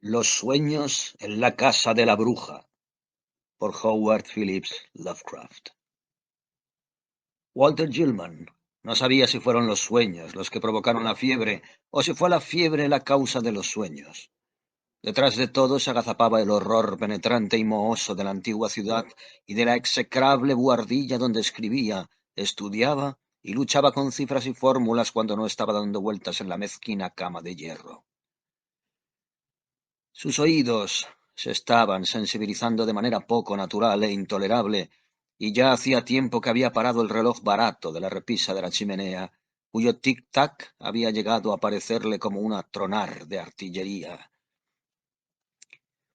Los sueños en la casa de la bruja, por Howard Phillips Lovecraft. Walter Gilman no sabía si fueron los sueños los que provocaron la fiebre o si fue la fiebre la causa de los sueños. Detrás de todo se agazapaba el horror penetrante y mohoso de la antigua ciudad y de la execrable buhardilla donde escribía, estudiaba y luchaba con cifras y fórmulas cuando no estaba dando vueltas en la mezquina cama de hierro. Sus oídos se estaban sensibilizando de manera poco natural e intolerable, y ya hacía tiempo que había parado el reloj barato de la repisa de la chimenea, cuyo tic-tac había llegado a parecerle como un tronar de artillería.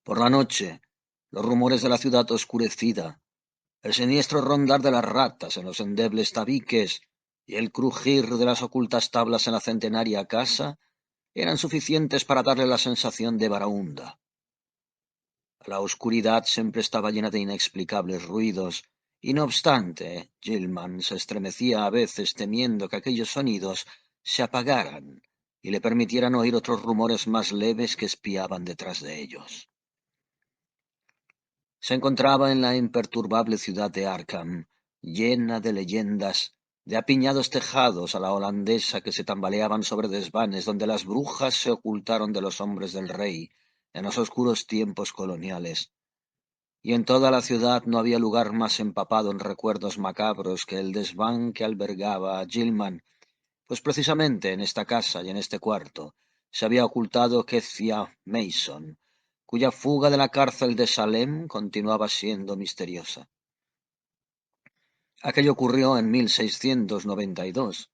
Por la noche, los rumores de la ciudad oscurecida, el siniestro rondar de las ratas en los endebles tabiques y el crujir de las ocultas tablas en la centenaria casa eran suficientes para darle la sensación de baraúnda. La oscuridad siempre estaba llena de inexplicables ruidos, y no obstante, Gilman se estremecía a veces temiendo que aquellos sonidos se apagaran y le permitieran oír otros rumores más leves que espiaban detrás de ellos. Se encontraba en la imperturbable ciudad de Arkham, llena de leyendas, de apiñados tejados a la holandesa que se tambaleaban sobre desvanes donde las brujas se ocultaron de los hombres del rey en los oscuros tiempos coloniales. Y en toda la ciudad no había lugar más empapado en recuerdos macabros que el desván que albergaba a Gilman, pues precisamente en esta casa y en este cuarto se había ocultado Kezia Mason, cuya fuga de la cárcel de Salem continuaba siendo misteriosa. Aquello ocurrió en 1692.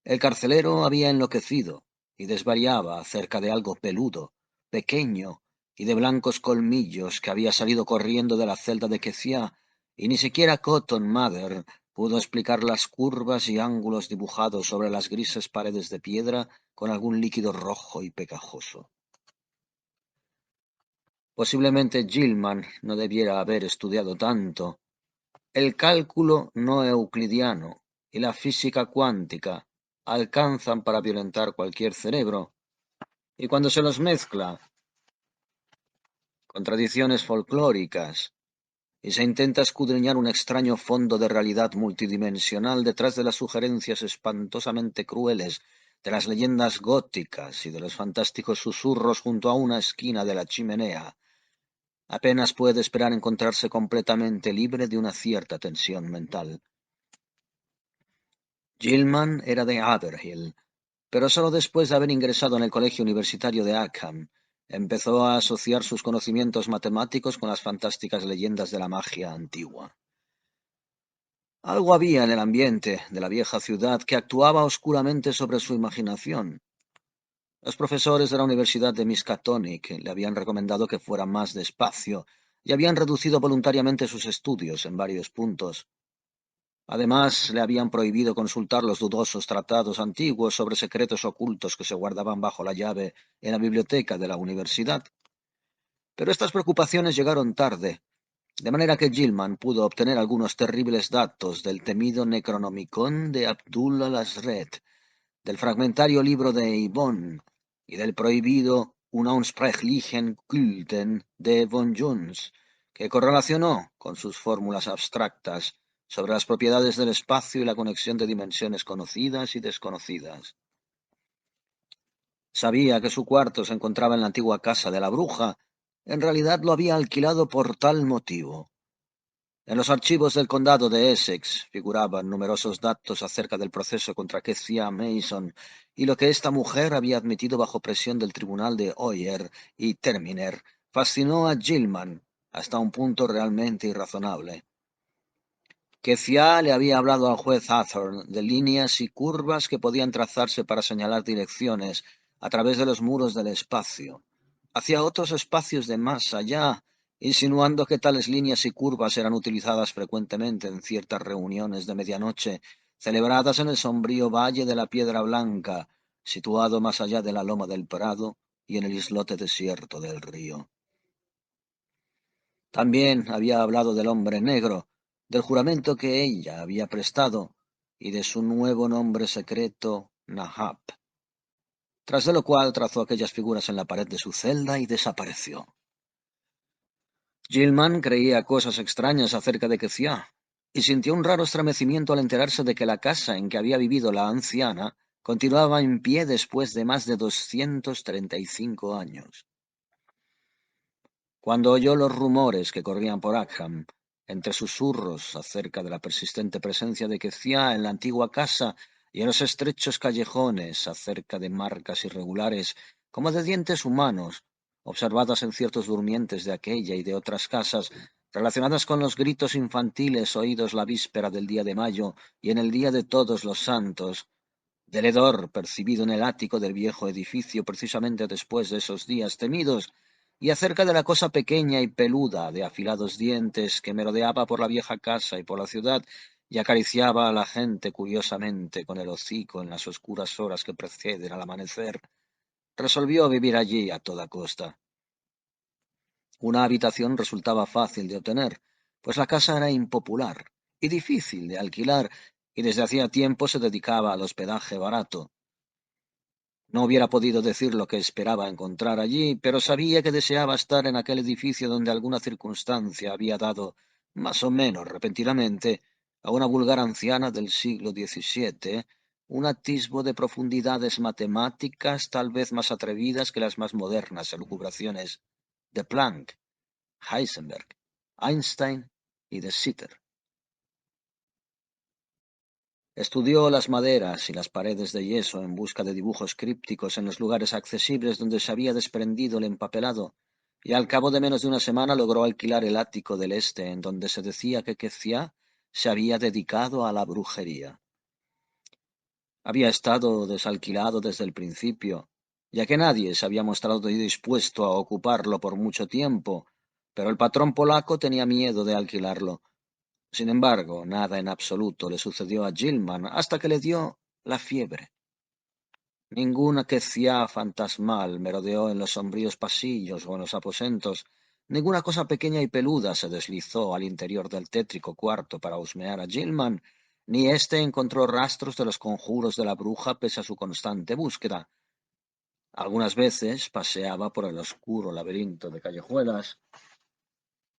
El carcelero había enloquecido y desvariaba acerca de algo peludo, pequeño y de blancos colmillos que había salido corriendo de la celda de Kezia, y ni siquiera Cotton Mather pudo explicar las curvas y ángulos dibujados sobre las grises paredes de piedra con algún líquido rojo y pegajoso. Posiblemente Gilman no debiera haber estudiado tanto. El cálculo no euclidiano y la física cuántica alcanzan para violentar cualquier cerebro, y cuando se los mezcla con tradiciones folclóricas y se intenta escudriñar un extraño fondo de realidad multidimensional detrás de las sugerencias espantosamente crueles de las leyendas góticas y de los fantásticos susurros junto a una esquina de la chimenea, apenas puede esperar encontrarse completamente libre de una cierta tensión mental. Gilman era de Haverhill, pero solo después de haber ingresado en el Colegio Universitario de Arkham, empezó a asociar sus conocimientos matemáticos con las fantásticas leyendas de la magia antigua. Algo había en el ambiente de la vieja ciudad que actuaba oscuramente sobre su imaginación. Los profesores de la Universidad de Miskatonic le habían recomendado que fuera más despacio y habían reducido voluntariamente sus estudios en varios puntos. Además, le habían prohibido consultar los dudosos tratados antiguos sobre secretos ocultos que se guardaban bajo la llave en la biblioteca de la universidad. Pero estas preocupaciones llegaron tarde, de manera que Gilman pudo obtener algunos terribles datos del temido Necronomicon de Abdul al-Azred, del fragmentario libro de Yvonne y del prohibido Unaussprechlichen Kulten de von Jones, que correlacionó con sus fórmulas abstractas sobre las propiedades del espacio y la conexión de dimensiones conocidas y desconocidas. Sabía que su cuarto se encontraba en la antigua casa de la bruja. En realidad lo había alquilado por tal motivo. En los archivos del condado de Essex figuraban numerosos datos acerca del proceso contra Kezia Mason y lo que esta mujer había admitido bajo presión del tribunal de Oyer y Terminer fascinó a Gilman hasta un punto realmente irrazonable. Kezia le había hablado al juez Hathorne de líneas y curvas que podían trazarse para señalar direcciones a través de los muros del espacio, hacia otros espacios de más allá, insinuando que tales líneas y curvas eran utilizadas frecuentemente en ciertas reuniones de medianoche, celebradas en el sombrío Valle de la Piedra Blanca, situado más allá de la loma del Prado y en el islote desierto del río. También había hablado del hombre negro, del juramento que ella había prestado y de su nuevo nombre secreto, Nahab. tras de lo cual trazó aquellas figuras en la pared de su celda y desapareció. Gilman creía cosas extrañas acerca de Kezia, y sintió un raro estremecimiento al enterarse de que la casa en que había vivido la anciana continuaba en pie después de más de 235 años. Cuando oyó los rumores que corrían por Arkham, entre susurros acerca de la persistente presencia de Kezia en la antigua casa y en los estrechos callejones acerca de marcas irregulares como de dientes humanos, observadas en ciertos durmientes de aquella y de otras casas, relacionadas con los gritos infantiles oídos la víspera del día de mayo y en el día de Todos los Santos, del hedor percibido en el ático del viejo edificio precisamente después de esos días temidos, y acerca de la cosa pequeña y peluda de afilados dientes que merodeaba por la vieja casa y por la ciudad y acariciaba a la gente curiosamente con el hocico en las oscuras horas que preceden al amanecer, resolvió vivir allí a toda costa. Una habitación resultaba fácil de obtener, pues la casa era impopular y difícil de alquilar, y desde hacía tiempo se dedicaba al hospedaje barato. No hubiera podido decir lo que esperaba encontrar allí, pero sabía que deseaba estar en aquel edificio donde alguna circunstancia había dado, más o menos repentinamente, a una vulgar anciana del siglo XVII, un atisbo de profundidades matemáticas tal vez más atrevidas que las más modernas elucubraciones de Planck, Heisenberg, Einstein y de Sitter. Estudió las maderas y las paredes de yeso en busca de dibujos crípticos en los lugares accesibles donde se había desprendido el empapelado, y al cabo de menos de una semana logró alquilar el ático del este, en donde se decía que Kezia se había dedicado a la brujería. Había estado desalquilado desde el principio, ya que nadie se había mostrado dispuesto a ocuparlo por mucho tiempo, pero el patrón polaco tenía miedo de alquilarlo. Sin embargo, nada en absoluto le sucedió a Gilman hasta que le dio la fiebre. Ninguna quecía fantasmal merodeó en los sombríos pasillos o en los aposentos. Ninguna cosa pequeña y peluda se deslizó al interior del tétrico cuarto para husmear a Gilman, ni éste encontró rastros de los conjuros de la bruja pese a su constante búsqueda. Algunas veces paseaba por el oscuro laberinto de callejuelas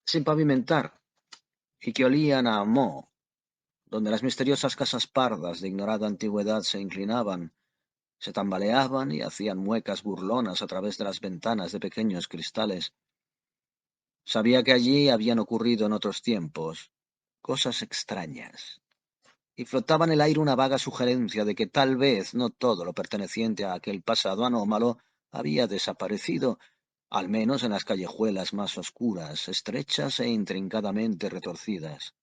sin pavimentar y que olían a moho, donde las misteriosas casas pardas de ignorada antigüedad se inclinaban, se tambaleaban y hacían muecas burlonas a través de las ventanas de pequeños cristales. Sabía que allí habían ocurrido en otros tiempos cosas extrañas, y flotaba en el aire una vaga sugerencia de que tal vez no todo lo perteneciente a aquel pasado anómalo había desaparecido, al menos en las callejuelas más oscuras, estrechas e intrincadamente retorcidas.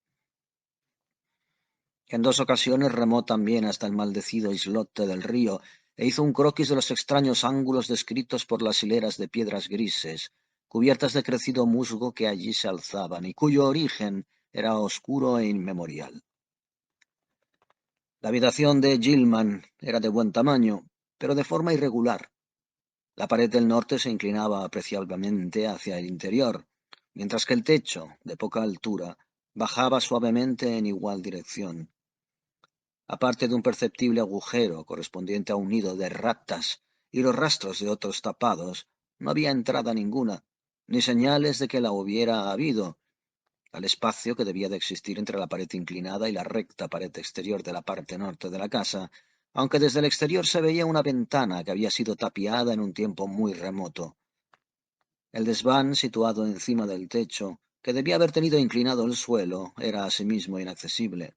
En dos ocasiones remó también hasta el maldecido islote del río e hizo un croquis de los extraños ángulos descritos por las hileras de piedras grises, cubiertas de crecido musgo que allí se alzaban y cuyo origen era oscuro e inmemorial. La habitación de Gilman era de buen tamaño, pero de forma irregular. La pared del norte se inclinaba apreciablemente hacia el interior, mientras que el techo, de poca altura, bajaba suavemente en igual dirección. Aparte de un perceptible agujero correspondiente a un nido de ratas y los rastros de otros tapados, no había entrada ninguna, ni señales de que la hubiera habido, al espacio que debía de existir entre la pared inclinada y la recta pared exterior de la parte norte de la casa, aunque desde el exterior se veía una ventana que había sido tapiada en un tiempo muy remoto. El desván, situado encima del techo, que debía haber tenido inclinado el suelo, era asimismo inaccesible.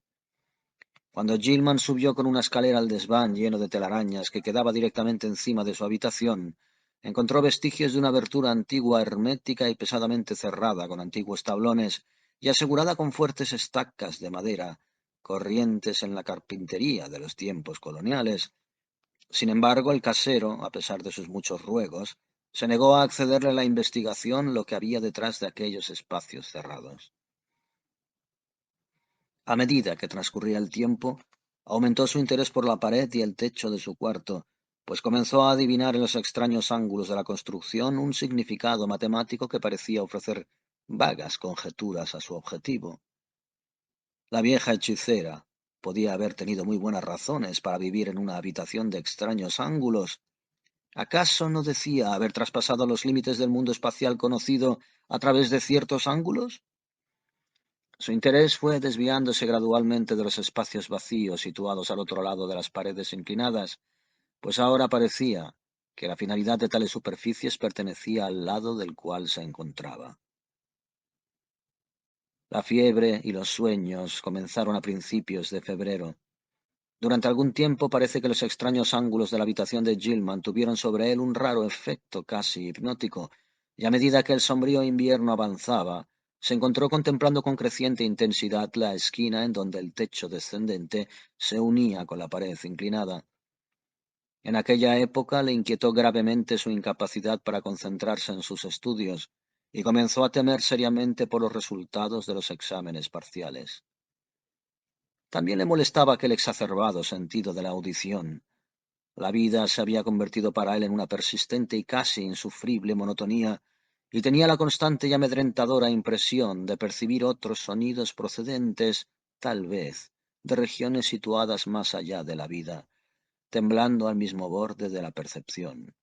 Cuando Gilman subió con una escalera al desván lleno de telarañas que quedaba directamente encima de su habitación, encontró vestigios de una abertura antigua hermética y pesadamente cerrada con antiguos tablones y asegurada con fuertes estacas de madera, corrientes en la carpintería de los tiempos coloniales. Sin embargo, el casero, a pesar de sus muchos ruegos, se negó a accederle a la investigación lo que había detrás de aquellos espacios cerrados. A medida que transcurría el tiempo, aumentó su interés por la pared y el techo de su cuarto, pues comenzó a adivinar en los extraños ángulos de la construcción un significado matemático que parecía ofrecer vagas conjeturas a su objetivo. La vieja hechicera podía haber tenido muy buenas razones para vivir en una habitación de extraños ángulos, ¿Acaso no decía haber traspasado los límites del mundo espacial conocido a través de ciertos ángulos? Su interés fue desviándose gradualmente de los espacios vacíos situados al otro lado de las paredes inclinadas, pues ahora parecía que la finalidad de tales superficies pertenecía al lado del cual se encontraba. La fiebre y los sueños comenzaron a principios de febrero. Durante algún tiempo parece que los extraños ángulos de la habitación de Gilman tuvieron sobre él un raro efecto casi hipnótico, y a medida que el sombrío invierno avanzaba, se encontró contemplando con creciente intensidad la esquina en donde el techo descendente se unía con la pared inclinada. En aquella época le inquietó gravemente su incapacidad para concentrarse en sus estudios, y comenzó a temer seriamente por los resultados de los exámenes parciales. También le molestaba aquel exacerbado sentido de la audición. La vida se había convertido para él en una persistente y casi insufrible monotonía, y tenía la constante y amedrentadora impresión de percibir otros sonidos procedentes, tal vez, de regiones situadas más allá de la vida, temblando al mismo borde de la percepción.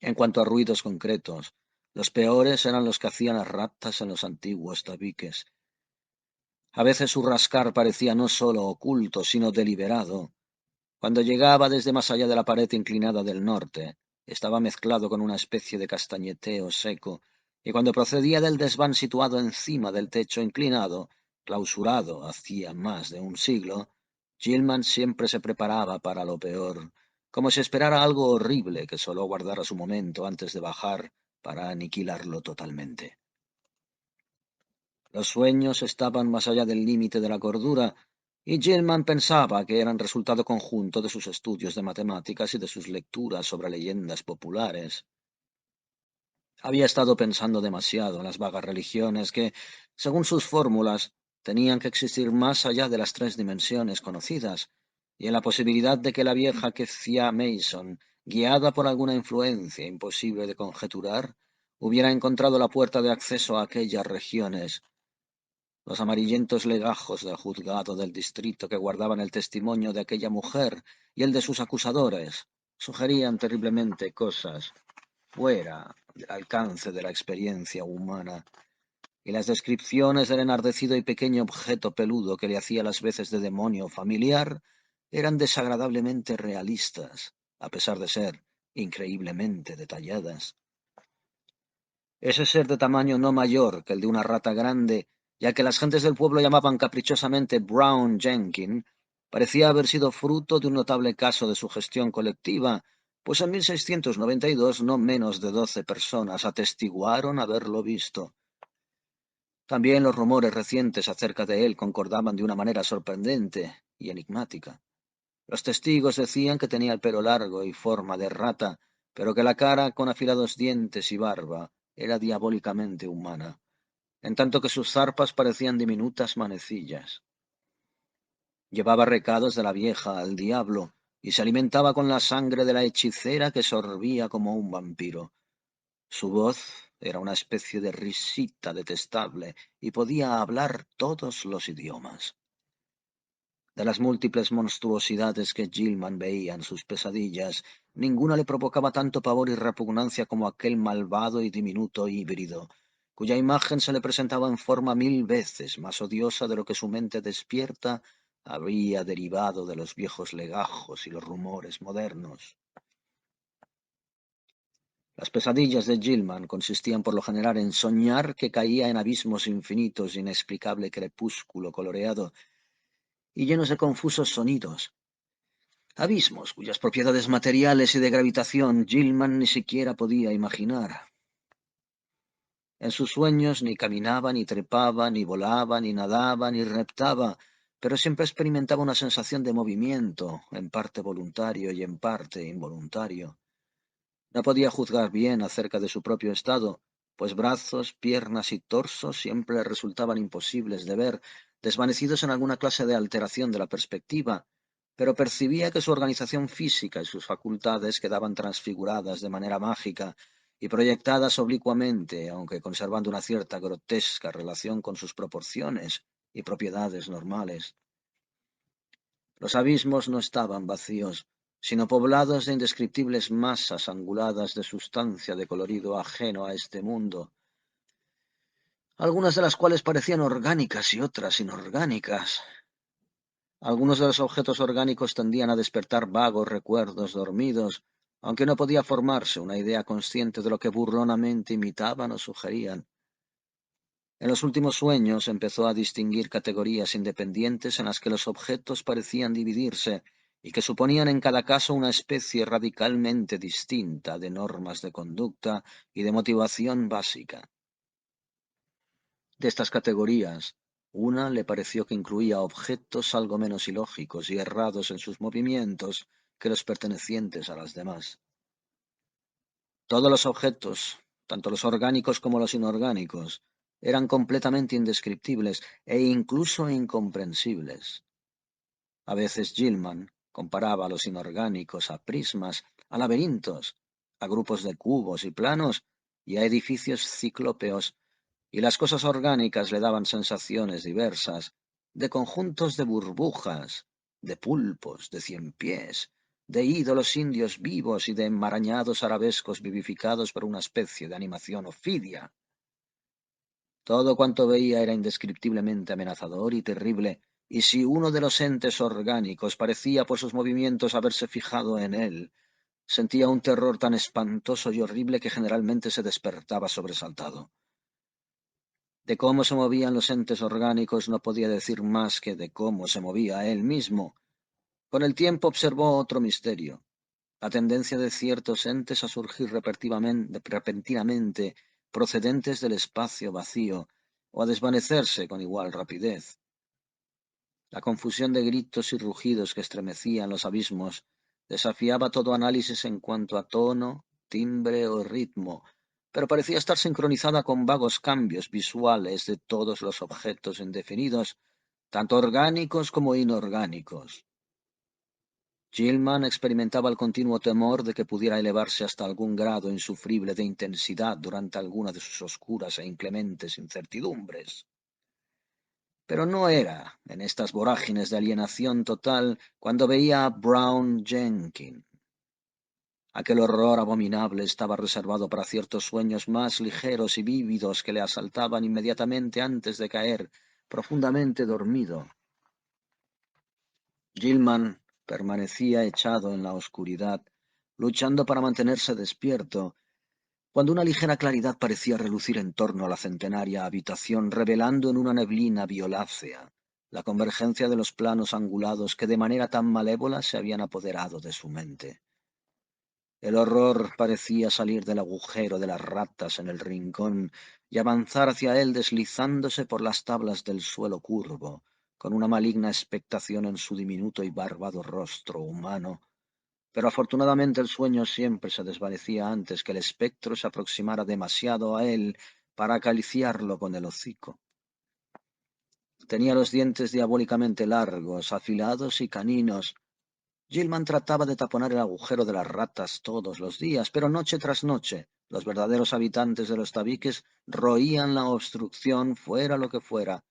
En cuanto a ruidos concretos, los peores eran los que hacían las ratas en los antiguos tabiques. A veces su rascar parecía no sólo oculto, sino deliberado. Cuando llegaba desde más allá de la pared inclinada del norte, estaba mezclado con una especie de castañeteo seco, y cuando procedía del desván situado encima del techo inclinado, clausurado hacía más de un siglo, Gilman siempre se preparaba para lo peor, como si esperara algo horrible que sólo aguardara su momento antes de bajar para aniquilarlo totalmente. Los sueños estaban más allá del límite de la cordura, y Gilman pensaba que eran resultado conjunto de sus estudios de matemáticas y de sus lecturas sobre leyendas populares. Había estado pensando demasiado en las vagas religiones que, según sus fórmulas, tenían que existir más allá de las tres dimensiones conocidas, y en la posibilidad de que la vieja Kecia Mason, guiada por alguna influencia imposible de conjeturar, hubiera encontrado la puerta de acceso a aquellas regiones. Los amarillentos legajos del juzgado del distrito que guardaban el testimonio de aquella mujer y el de sus acusadores sugerían terriblemente cosas fuera del alcance de la experiencia humana, y las descripciones del enardecido y pequeño objeto peludo que le hacía las veces de demonio familiar eran desagradablemente realistas, a pesar de ser increíblemente detalladas. Ese ser de tamaño no mayor que el de una rata grande, ya que las gentes del pueblo llamaban caprichosamente Brown Jenkins, parecía haber sido fruto de un notable caso de sugestión colectiva, pues en 1692 no menos de 12 personas atestiguaron haberlo visto. También los rumores recientes acerca de él concordaban de una manera sorprendente y enigmática. Los testigos decían que tenía el pelo largo y forma de rata, pero que la cara, con afilados dientes y barba, era diabólicamente humana, en tanto que sus zarpas parecían diminutas manecillas. Llevaba recados de la vieja al diablo, y se alimentaba con la sangre de la hechicera que sorbía como un vampiro. Su voz era una especie de risita detestable, y podía hablar todos los idiomas. De las múltiples monstruosidades que Gilman veía en sus pesadillas, ninguna le provocaba tanto pavor y repugnancia como aquel malvado y diminuto híbrido, cuya imagen se le presentaba en forma 1000 veces más odiosa de lo que su mente despierta había derivado de los viejos legajos y los rumores modernos. Las pesadillas de Gilman consistían por lo general en soñar que caía en abismos infinitos de inexplicable crepúsculo coloreado y llenos de confusos sonidos. Abismos cuyas propiedades materiales y de gravitación Gilman ni siquiera podía imaginar. En sus sueños ni caminaba, ni trepaba, ni volaba, ni nadaba, ni reptaba, pero siempre experimentaba una sensación de movimiento, en parte voluntario y en parte involuntario. No podía juzgar bien acerca de su propio estado, pues brazos, piernas y torso siempre le resultaban imposibles de ver, desvanecidos en alguna clase de alteración de la perspectiva, pero percibía que su organización física y sus facultades quedaban transfiguradas de manera mágica y proyectadas oblicuamente, aunque conservando una cierta grotesca relación con sus proporciones y propiedades normales. Los abismos no estaban vacíos, sino poblados de indescriptibles masas anguladas de sustancia de colorido ajeno a este mundo, algunas de las cuales parecían orgánicas y otras inorgánicas. Algunos de los objetos orgánicos tendían a despertar vagos recuerdos dormidos, aunque no podía formarse una idea consciente de lo que burlonamente imitaban o sugerían. En los últimos sueños empezó a distinguir categorías independientes en las que los objetos parecían dividirse y que suponían en cada caso una especie radicalmente distinta de normas de conducta y de motivación básica. De estas categorías, una le pareció que incluía objetos algo menos ilógicos y errados en sus movimientos que los pertenecientes a las demás. Todos los objetos, tanto los orgánicos como los inorgánicos, eran completamente indescriptibles e incluso incomprensibles. A veces Gilman comparaba a los inorgánicos a prismas, a laberintos, a grupos de cubos y planos y a edificios ciclópeos, y las cosas orgánicas le daban sensaciones diversas, de conjuntos de burbujas, de pulpos, de ciempiés, de ídolos indios vivos y de enmarañados arabescos vivificados por una especie de animación ofidia. Todo cuanto veía era indescriptiblemente amenazador y terrible, y si uno de los entes orgánicos parecía por sus movimientos haberse fijado en él, sentía un terror tan espantoso y horrible que generalmente se despertaba sobresaltado. De cómo se movían los entes orgánicos no podía decir más que de cómo se movía él mismo. Con el tiempo observó otro misterio: la tendencia de ciertos entes a surgir repentinamente procedentes del espacio vacío, o a desvanecerse con igual rapidez. La confusión de gritos y rugidos que estremecían los abismos desafiaba todo análisis en cuanto a tono, timbre o ritmo, pero parecía estar sincronizada con vagos cambios visuales de todos los objetos indefinidos, tanto orgánicos como inorgánicos. Gilman experimentaba el continuo temor de que pudiera elevarse hasta algún grado insufrible de intensidad durante alguna de sus oscuras e inclementes incertidumbres. Pero no era en estas vorágines de alienación total cuando veía a Brown Jenkins. Aquel horror abominable estaba reservado para ciertos sueños más ligeros y vívidos que le asaltaban inmediatamente antes de caer profundamente dormido. Gilman permanecía echado en la oscuridad, luchando para mantenerse despierto, cuando una ligera claridad parecía relucir en torno a la centenaria habitación, revelando en una neblina violácea la convergencia de los planos angulados que de manera tan malévola se habían apoderado de su mente. El horror parecía salir del agujero de las ratas en el rincón y avanzar hacia él deslizándose por las tablas del suelo curvo, con una maligna expectación en su diminuto y bárbaro rostro humano. Pero afortunadamente el sueño siempre se desvanecía antes que el espectro se aproximara demasiado a él para acariciarlo con el hocico. Tenía los dientes diabólicamente largos, afilados y caninos. Gilman trataba de taponar el agujero de las ratas todos los días, pero noche tras noche los verdaderos habitantes de los tabiques roían la obstrucción fuera lo que fuera.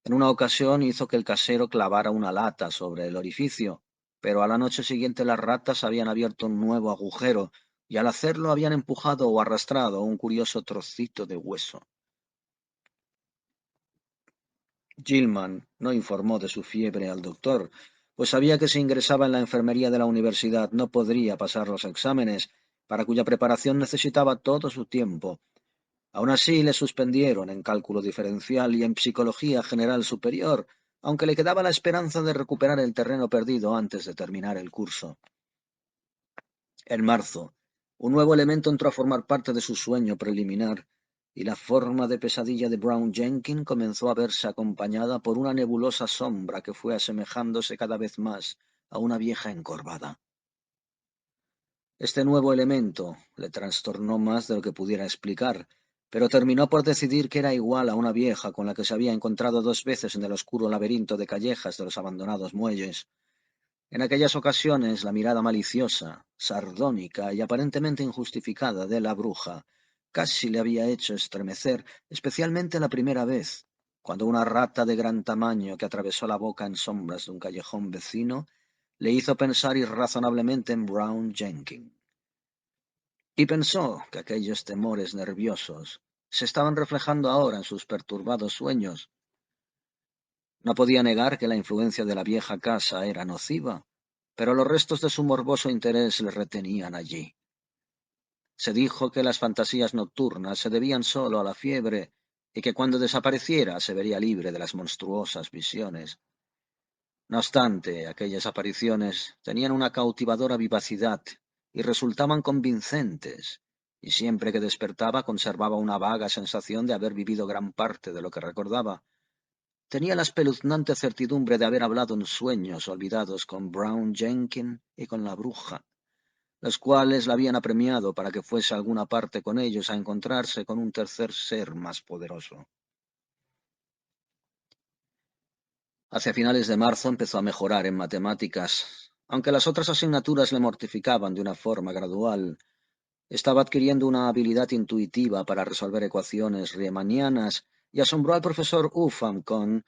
En una ocasión hizo que el casero clavara una lata sobre el orificio, pero a la noche siguiente las ratas habían abierto un nuevo agujero y al hacerlo habían empujado o arrastrado un curioso trocito de hueso. Gilman no informó de su fiebre al doctor, pues sabía que si ingresaba en la enfermería de la universidad no podría pasar los exámenes, para cuya preparación necesitaba todo su tiempo. Aun así le suspendieron en cálculo diferencial y en psicología general superior, aunque le quedaba la esperanza de recuperar el terreno perdido antes de terminar el curso. En marzo, un nuevo elemento entró a formar parte de su sueño preliminar, y la forma de pesadilla de Brown Jenkins comenzó a verse acompañada por una nebulosa sombra que fue asemejándose cada vez más a una vieja encorvada. Este nuevo elemento le trastornó más de lo que pudiera explicar, pero terminó por decidir que era igual a una vieja con la que se había encontrado 2 veces en el oscuro laberinto de callejas de los abandonados muelles. En aquellas ocasiones la mirada maliciosa, sardónica y aparentemente injustificada de la bruja casi le había hecho estremecer, especialmente la primera vez, cuando una rata de gran tamaño que atravesó la boca en sombras de un callejón vecino le hizo pensar irrazonablemente en Brown Jenkins. Y pensó que aquellos temores nerviosos se estaban reflejando ahora en sus perturbados sueños. No podía negar que la influencia de la vieja casa era nociva, pero los restos de su morboso interés le retenían allí. Se dijo que las fantasías nocturnas se debían solo a la fiebre y que cuando desapareciera se vería libre de las monstruosas visiones. No obstante, aquellas apariciones tenían una cautivadora vivacidad y resultaban convincentes, y siempre que despertaba conservaba una vaga sensación de haber vivido gran parte de lo que recordaba. Tenía la espeluznante certidumbre de haber hablado en sueños olvidados con Brown Jenkins y con la bruja, los cuales la habían apremiado para que fuese a alguna parte con ellos a encontrarse con un tercer ser más poderoso. Hacia finales de marzo empezó a mejorar en matemáticas. Aunque las otras asignaturas le mortificaban de una forma gradual, estaba adquiriendo una habilidad intuitiva para resolver ecuaciones riemannianas y asombró al profesor Upham con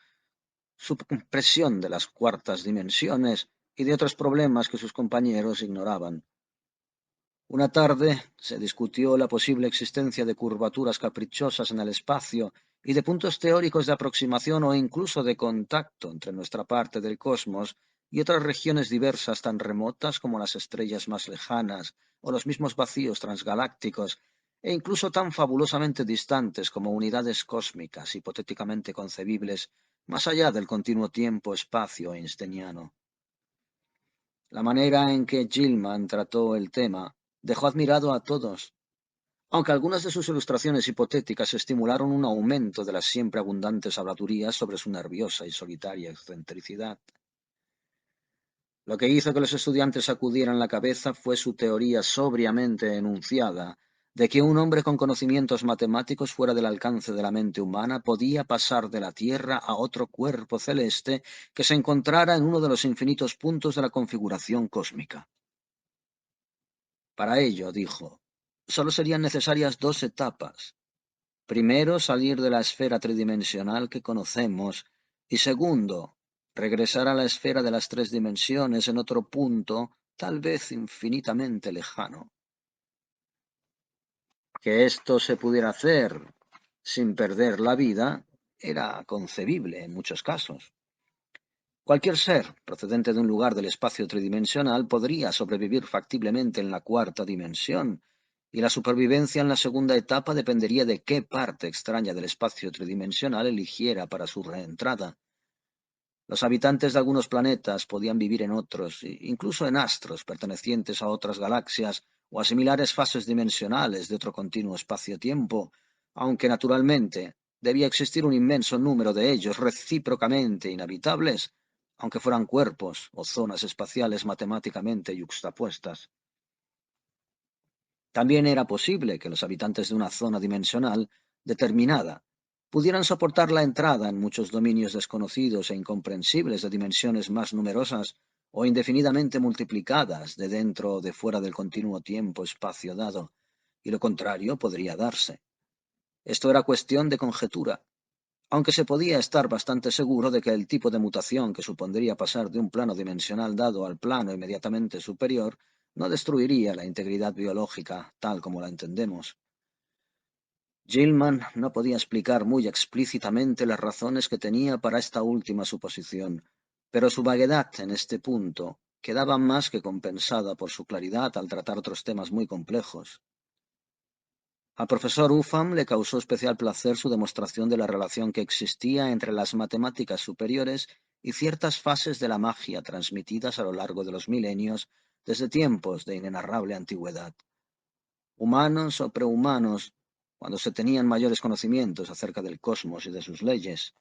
su compresión de las cuartas dimensiones y de otros problemas que sus compañeros ignoraban. Una tarde se discutió la posible existencia de curvaturas caprichosas en el espacio y de puntos teóricos de aproximación o incluso de contacto entre nuestra parte del cosmos y otras regiones diversas tan remotas como las estrellas más lejanas o los mismos vacíos transgalácticos, e incluso tan fabulosamente distantes como unidades cósmicas hipotéticamente concebibles más allá del continuo tiempo-espacio einsteiniano. La manera en que Gilman trató el tema dejó admirado a todos, aunque algunas de sus ilustraciones hipotéticas estimularon un aumento de las siempre abundantes habladurías sobre su nerviosa y solitaria excentricidad. Lo que hizo que los estudiantes sacudieran la cabeza fue su teoría sobriamente enunciada de que un hombre con conocimientos matemáticos fuera del alcance de la mente humana podía pasar de la Tierra a otro cuerpo celeste que se encontrara en uno de los infinitos puntos de la configuración cósmica. Para ello, dijo, solo serían necesarias dos etapas. Primero, salir de la esfera tridimensional que conocemos y segundo, regresar a la esfera de las tres dimensiones en otro punto, tal vez infinitamente lejano. Que esto se pudiera hacer sin perder la vida era concebible en muchos casos. Cualquier ser procedente de un lugar del espacio tridimensional podría sobrevivir factiblemente en la cuarta dimensión, y la supervivencia en la segunda etapa dependería de qué parte extraña del espacio tridimensional eligiera para su reentrada. Los habitantes de algunos planetas podían vivir en otros, incluso en astros pertenecientes a otras galaxias o a similares fases dimensionales de otro continuo espacio-tiempo, aunque naturalmente debía existir un inmenso número de ellos recíprocamente inhabitables, aunque fueran cuerpos o zonas espaciales matemáticamente yuxtapuestas. También era posible que los habitantes de una zona dimensional determinada pudieran soportar la entrada en muchos dominios desconocidos e incomprensibles de dimensiones más numerosas o indefinidamente multiplicadas de dentro o de fuera del continuo tiempo-espacio dado, y lo contrario podría darse. Esto era cuestión de conjetura, aunque se podía estar bastante seguro de que el tipo de mutación que supondría pasar de un plano dimensional dado al plano inmediatamente superior no destruiría la integridad biológica tal como la entendemos. Gilman no podía explicar muy explícitamente las razones que tenía para esta última suposición, pero su vaguedad en este punto quedaba más que compensada por su claridad al tratar otros temas muy complejos. Al profesor Upham le causó especial placer su demostración de la relación que existía entre las matemáticas superiores y ciertas fases de la magia transmitidas a lo largo de los milenios desde tiempos de inenarrable antigüedad. Humanos o prehumanos, cuando se tenían mayores conocimientos acerca del cosmos y de sus leyes.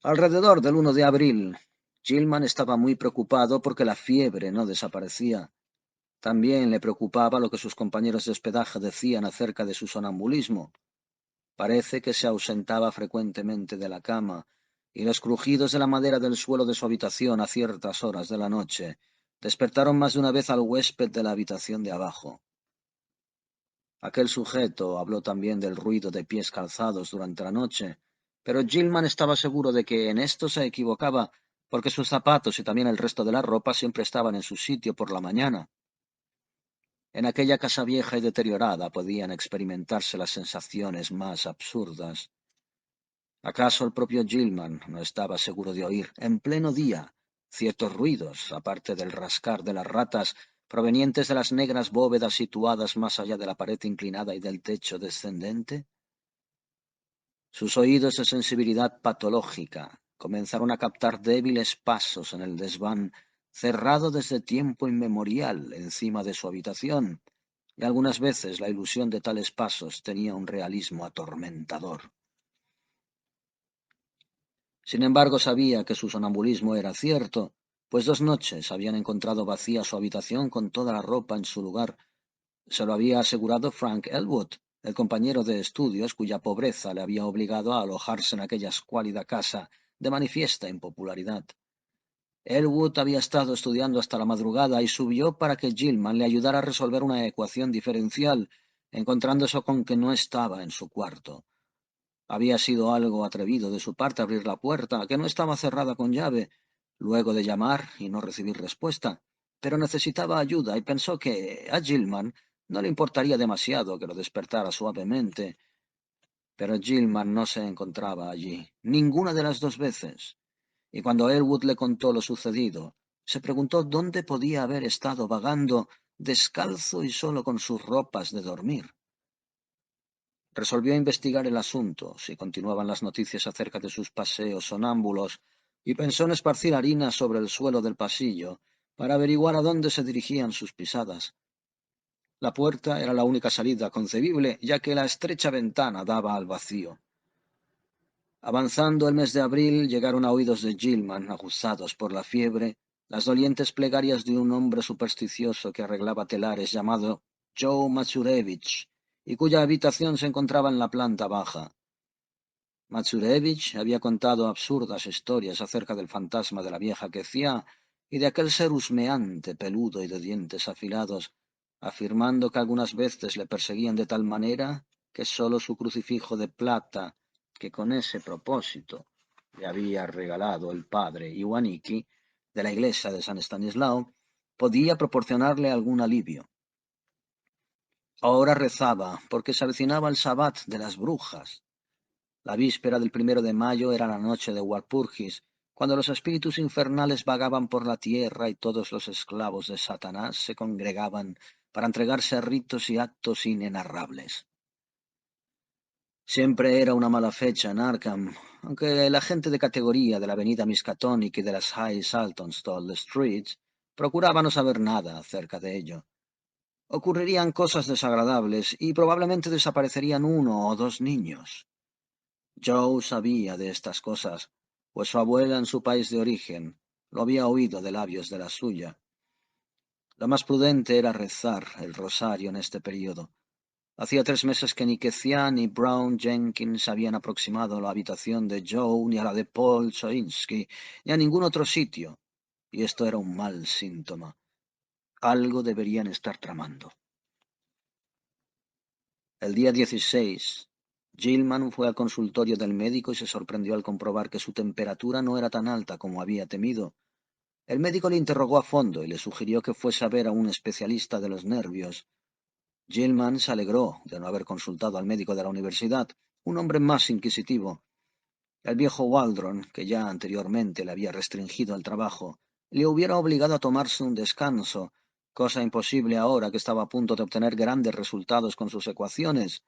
Alrededor del 1 de abril, Gilman estaba muy preocupado porque la fiebre no desaparecía. También le preocupaba lo que sus compañeros de hospedaje decían acerca de su sonambulismo. Parece que se ausentaba frecuentemente de la cama, y los crujidos de la madera del suelo de su habitación a ciertas horas de la noche despertaron más de una vez al huésped de la habitación de abajo. Aquel sujeto habló también del ruido de pies calzados durante la noche, pero Gilman estaba seguro de que en esto se equivocaba, porque sus zapatos y también el resto de la ropa siempre estaban en su sitio por la mañana. En aquella casa vieja y deteriorada podían experimentarse las sensaciones más absurdas. ¿Acaso el propio Gilman no estaba seguro de oír, en pleno día, ciertos ruidos, aparte del rascar de las ratas, provenientes de las negras bóvedas situadas más allá de la pared inclinada y del techo descendente? Sus oídos de sensibilidad patológica comenzaron a captar débiles pasos en el desván, cerrado desde tiempo inmemorial encima de su habitación, y algunas veces la ilusión de tales pasos tenía un realismo atormentador. Sin embargo, sabía que su sonambulismo era cierto, pues 2 noches habían encontrado vacía su habitación con toda la ropa en su lugar. Se lo había asegurado Frank Elwood, el compañero de estudios cuya pobreza le había obligado a alojarse en aquella escuálida casa de manifiesta impopularidad. Elwood había estado estudiando hasta la madrugada y subió para que Gilman le ayudara a resolver una ecuación diferencial, encontrándose con que no estaba en su cuarto. Había sido algo atrevido de su parte abrir la puerta, que no estaba cerrada con llave, luego de llamar y no recibir respuesta, pero necesitaba ayuda y pensó que a Gilman no le importaría demasiado que lo despertara suavemente. Pero Gilman no se encontraba allí, ninguna de las 2 veces, y cuando Elwood le contó lo sucedido, se preguntó dónde podía haber estado vagando, descalzo y solo con sus ropas de dormir. Resolvió investigar el asunto, si continuaban las noticias acerca de sus paseos sonámbulos, y pensó en esparcir harina sobre el suelo del pasillo para averiguar a dónde se dirigían sus pisadas. La puerta era la única salida concebible, ya que la estrecha ventana daba al vacío. Avanzando el mes de abril, llegaron a oídos de Gilman, aguzados por la fiebre, las dolientes plegarias de un hombre supersticioso que arreglaba telares llamado Joe Matsurevich, y cuya habitación se encontraba en la planta baja. Matsurevich había contado absurdas historias acerca del fantasma de la vieja Quecía y de aquel ser husmeante, peludo y de dientes afilados, afirmando que algunas veces le perseguían de tal manera que sólo su crucifijo de plata, que con ese propósito le había regalado el padre Iwaniki de la iglesia de San Estanislao, podía proporcionarle algún alivio. Ahora rezaba porque se avecinaba el sabbat de las brujas. La víspera del 1 de mayo era la noche de Walpurgis, cuando los espíritus infernales vagaban por la tierra y todos los esclavos de Satanás se congregaban para entregarse a ritos y actos inenarrables. Siempre era una mala fecha en Arkham, aunque la gente de categoría de la avenida Miskatonic y de las High Saltonstall Streets procuraba no saber nada acerca de ello. Ocurrirían cosas desagradables y probablemente desaparecerían 1 o 2 niños. Joe sabía de estas cosas, pues su abuela en su país de origen lo había oído de labios de la suya. Lo más prudente era rezar el rosario en este período. Hacía 3 meses que ni Queciá ni Brown Jenkins habían aproximado a la habitación de Joe, ni a la de Paul Choinsky, ni a ningún otro sitio, y esto era un mal síntoma. Algo deberían estar tramando. El día 16, Gilman fue al consultorio del médico y se sorprendió al comprobar que su temperatura no era tan alta como había temido. El médico le interrogó a fondo y le sugirió que fuese a ver a un especialista de los nervios. Gilman se alegró de no haber consultado al médico de la universidad, un hombre más inquisitivo. El viejo Waldron, que ya anteriormente le había restringido el trabajo, le hubiera obligado a tomarse un descanso, cosa imposible ahora que estaba a punto de obtener grandes resultados con sus ecuaciones.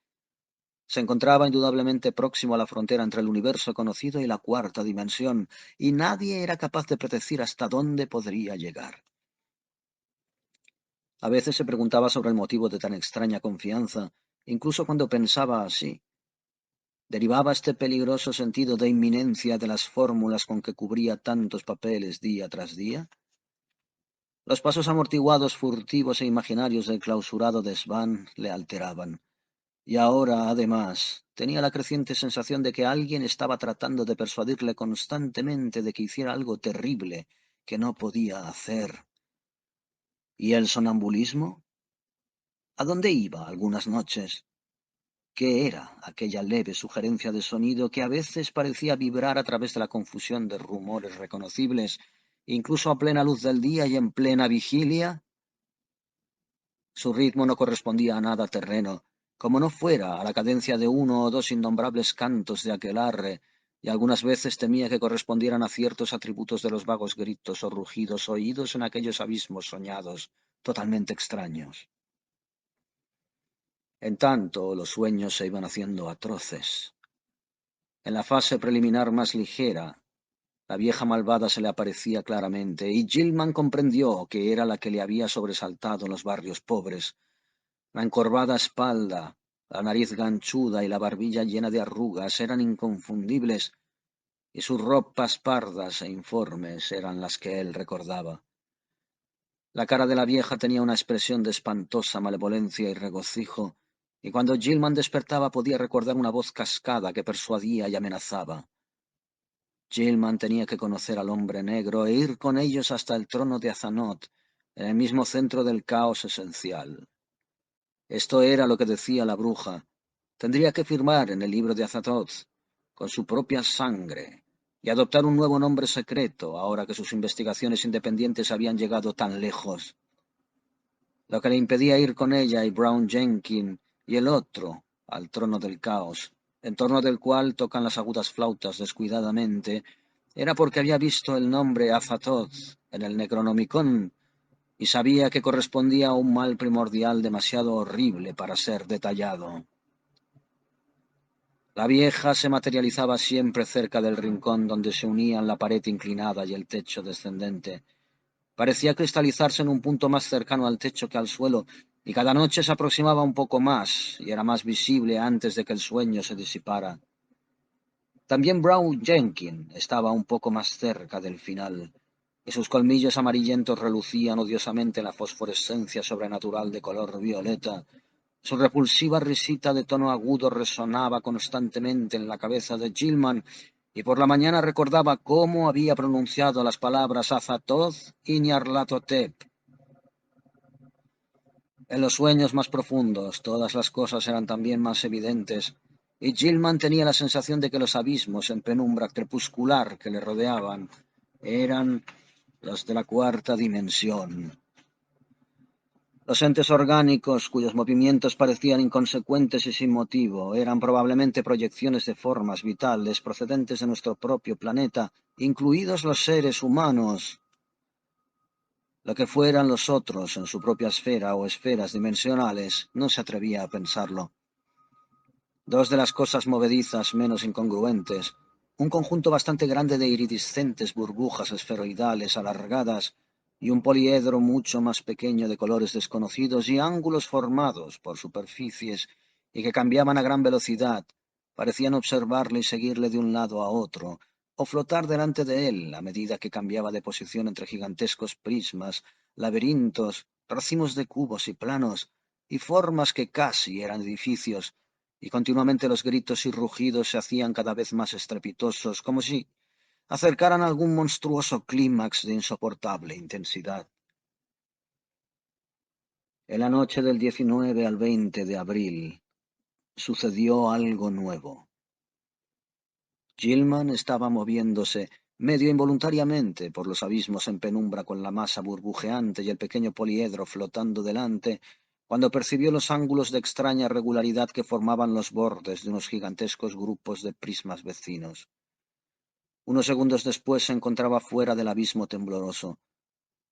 Se encontraba indudablemente próximo a la frontera entre el universo conocido y la cuarta dimensión, y nadie era capaz de predecir hasta dónde podría llegar. A veces se preguntaba sobre el motivo de tan extraña confianza, incluso cuando pensaba así. ¿Derivaba este peligroso sentido de inminencia de las fórmulas con que cubría tantos papeles día tras día? Los pasos amortiguados, furtivos e imaginarios del clausurado desván le alteraban. Y ahora, además, tenía la creciente sensación de que alguien estaba tratando de persuadirle constantemente de que hiciera algo terrible que no podía hacer. ¿Y el sonambulismo? ¿A dónde iba algunas noches? ¿Qué era aquella leve sugerencia de sonido que a veces parecía vibrar a través de la confusión de rumores reconocibles, incluso a plena luz del día y en plena vigilia? Su ritmo no correspondía a nada terreno, como no fuera a la cadencia de uno o dos innombrables cantos de aquelarre, y algunas veces temía que correspondieran a ciertos atributos de los vagos gritos o rugidos oídos en aquellos abismos soñados, totalmente extraños. En tanto, los sueños se iban haciendo atroces. En la fase preliminar más ligera, la vieja malvada se le aparecía claramente, y Gilman comprendió que era la que le había sobresaltado en los barrios pobres. La encorvada espalda, la nariz ganchuda y la barbilla llena de arrugas eran inconfundibles, y sus ropas pardas e informes eran las que él recordaba. La cara de la vieja tenía una expresión de espantosa malevolencia y regocijo, y cuando Gilman despertaba podía recordar una voz cascada que persuadía y amenazaba. Gilman tenía que conocer al hombre negro e ir con ellos hasta el trono de Azanoth, en el mismo centro del caos esencial. Esto era lo que decía la bruja. Tendría que firmar en el libro de Azathoth con su propia sangre y adoptar un nuevo nombre secreto ahora que sus investigaciones independientes habían llegado tan lejos. Lo que le impedía ir con ella y Brown Jenkins y el otro al trono del caos, en torno del cual tocan las agudas flautas descuidadamente, era porque había visto el nombre Azathoth en el Necronomicon y sabía que correspondía a un mal primordial demasiado horrible para ser detallado. La vieja se materializaba siempre cerca del rincón donde se unían la pared inclinada y el techo descendente. Parecía cristalizarse en un punto más cercano al techo que al suelo, y cada noche se aproximaba un poco más, y era más visible antes de que el sueño se disipara. También Brown Jenkins estaba un poco más cerca del final, y sus colmillos amarillentos relucían odiosamente en la fosforescencia sobrenatural de color violeta. Su repulsiva risita de tono agudo resonaba constantemente en la cabeza de Gilman, y por la mañana recordaba cómo había pronunciado las palabras Azathoth y Nyarlathotep. En los sueños más profundos, todas las cosas eran también más evidentes, y Gilman tenía la sensación de que los abismos en penumbra crepuscular que le rodeaban eran los de la cuarta dimensión. Los entes orgánicos, cuyos movimientos parecían inconsecuentes y sin motivo, eran probablemente proyecciones de formas vitales procedentes de nuestro propio planeta, incluidos los seres humanos. Lo que fueran los otros en su propia esfera o esferas dimensionales, no se atrevía a pensarlo. Dos de las cosas movedizas menos incongruentes, un conjunto bastante grande de iridiscentes burbujas esferoidales alargadas y un poliedro mucho más pequeño de colores desconocidos y ángulos formados por superficies y que cambiaban a gran velocidad, parecían observarle y seguirle de un lado a otro, o flotar delante de él a medida que cambiaba de posición entre gigantescos prismas, laberintos, racimos de cubos y planos, y formas que casi eran edificios, y continuamente los gritos y rugidos se hacían cada vez más estrepitosos, como si acercaran algún monstruoso clímax de insoportable intensidad. En la noche del 19 al 20 de abril sucedió algo nuevo. Gilman estaba moviéndose, medio involuntariamente, por los abismos en penumbra con la masa burbujeante y el pequeño poliedro flotando delante, cuando percibió los ángulos de extraña regularidad que formaban los bordes de unos gigantescos grupos de prismas vecinos. Unos segundos después se encontraba fuera del abismo tembloroso,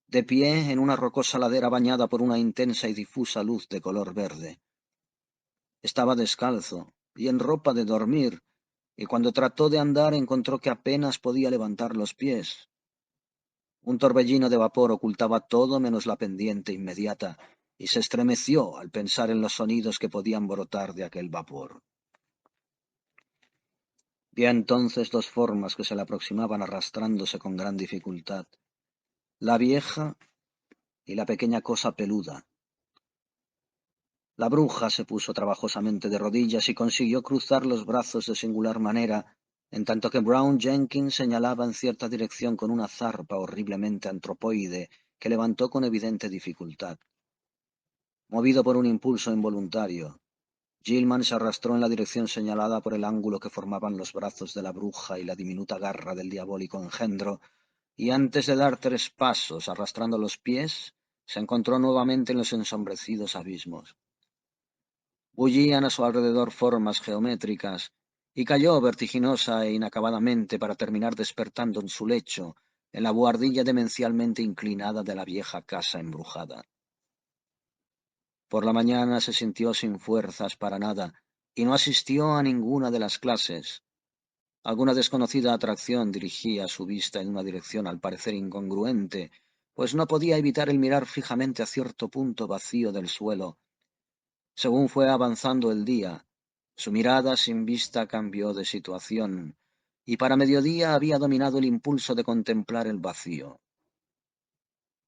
de pie en una rocosa ladera bañada por una intensa y difusa luz de color verde. Estaba descalzo y en ropa de dormir, y cuando trató de andar encontró que apenas podía levantar los pies. Un torbellino de vapor ocultaba todo menos la pendiente inmediata, y se estremeció al pensar en los sonidos que podían brotar de aquel vapor. Vi entonces dos formas que se le aproximaban arrastrándose con gran dificultad, la vieja y la pequeña cosa peluda. La bruja se puso trabajosamente de rodillas y consiguió cruzar los brazos de singular manera, en tanto que Brown Jenkins señalaba en cierta dirección con una zarpa horriblemente antropoide que levantó con evidente dificultad. Movido por un impulso involuntario, Gilman se arrastró en la dirección señalada por el ángulo que formaban los brazos de la bruja y la diminuta garra del diabólico engendro, y antes de dar 3 pasos arrastrando los pies, se encontró nuevamente en los ensombrecidos abismos. Bullían a su alrededor formas geométricas, y cayó vertiginosa e inacabadamente para terminar despertando en su lecho, en la buhardilla demencialmente inclinada de la vieja casa embrujada. Por la mañana se sintió sin fuerzas para nada, y no asistió a ninguna de las clases. Alguna desconocida atracción dirigía su vista en una dirección al parecer incongruente, pues no podía evitar el mirar fijamente a cierto punto vacío del suelo. Según fue avanzando el día, su mirada sin vista cambió de situación, y para mediodía había dominado el impulso de contemplar el vacío.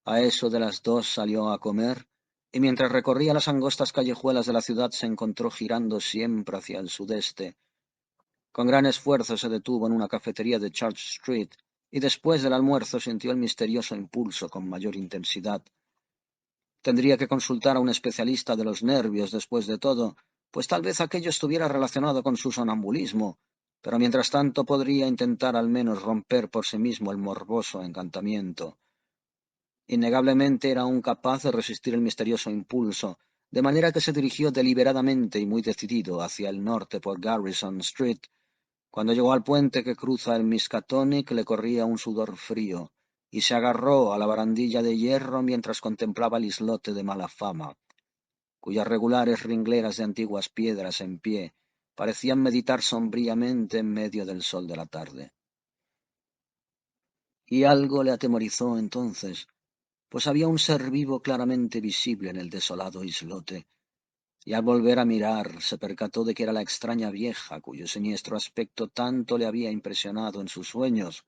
A eso de las 2 salió a comer, y mientras recorría las angostas callejuelas de la ciudad se encontró girando siempre hacia el sudeste. Con gran esfuerzo se detuvo en una cafetería de Church Street, y después del almuerzo sintió el misterioso impulso con mayor intensidad. Tendría que consultar a un especialista de los nervios después de todo, pues tal vez aquello estuviera relacionado con su sonambulismo, pero mientras tanto podría intentar al menos romper por sí mismo el morboso encantamiento. Innegablemente era aún capaz de resistir el misterioso impulso, de manera que se dirigió deliberadamente y muy decidido hacia el norte por Garrison Street. Cuando llegó al puente que cruza el Miskatonic le corría un sudor frío, y se agarró a la barandilla de hierro mientras contemplaba el islote de mala fama, cuyas regulares ringleras de antiguas piedras en pie parecían meditar sombríamente en medio del sol de la tarde. Y algo le atemorizó entonces, pues había un ser vivo claramente visible en el desolado islote, y al volver a mirar se percató de que era la extraña vieja cuyo siniestro aspecto tanto le había impresionado en sus sueños.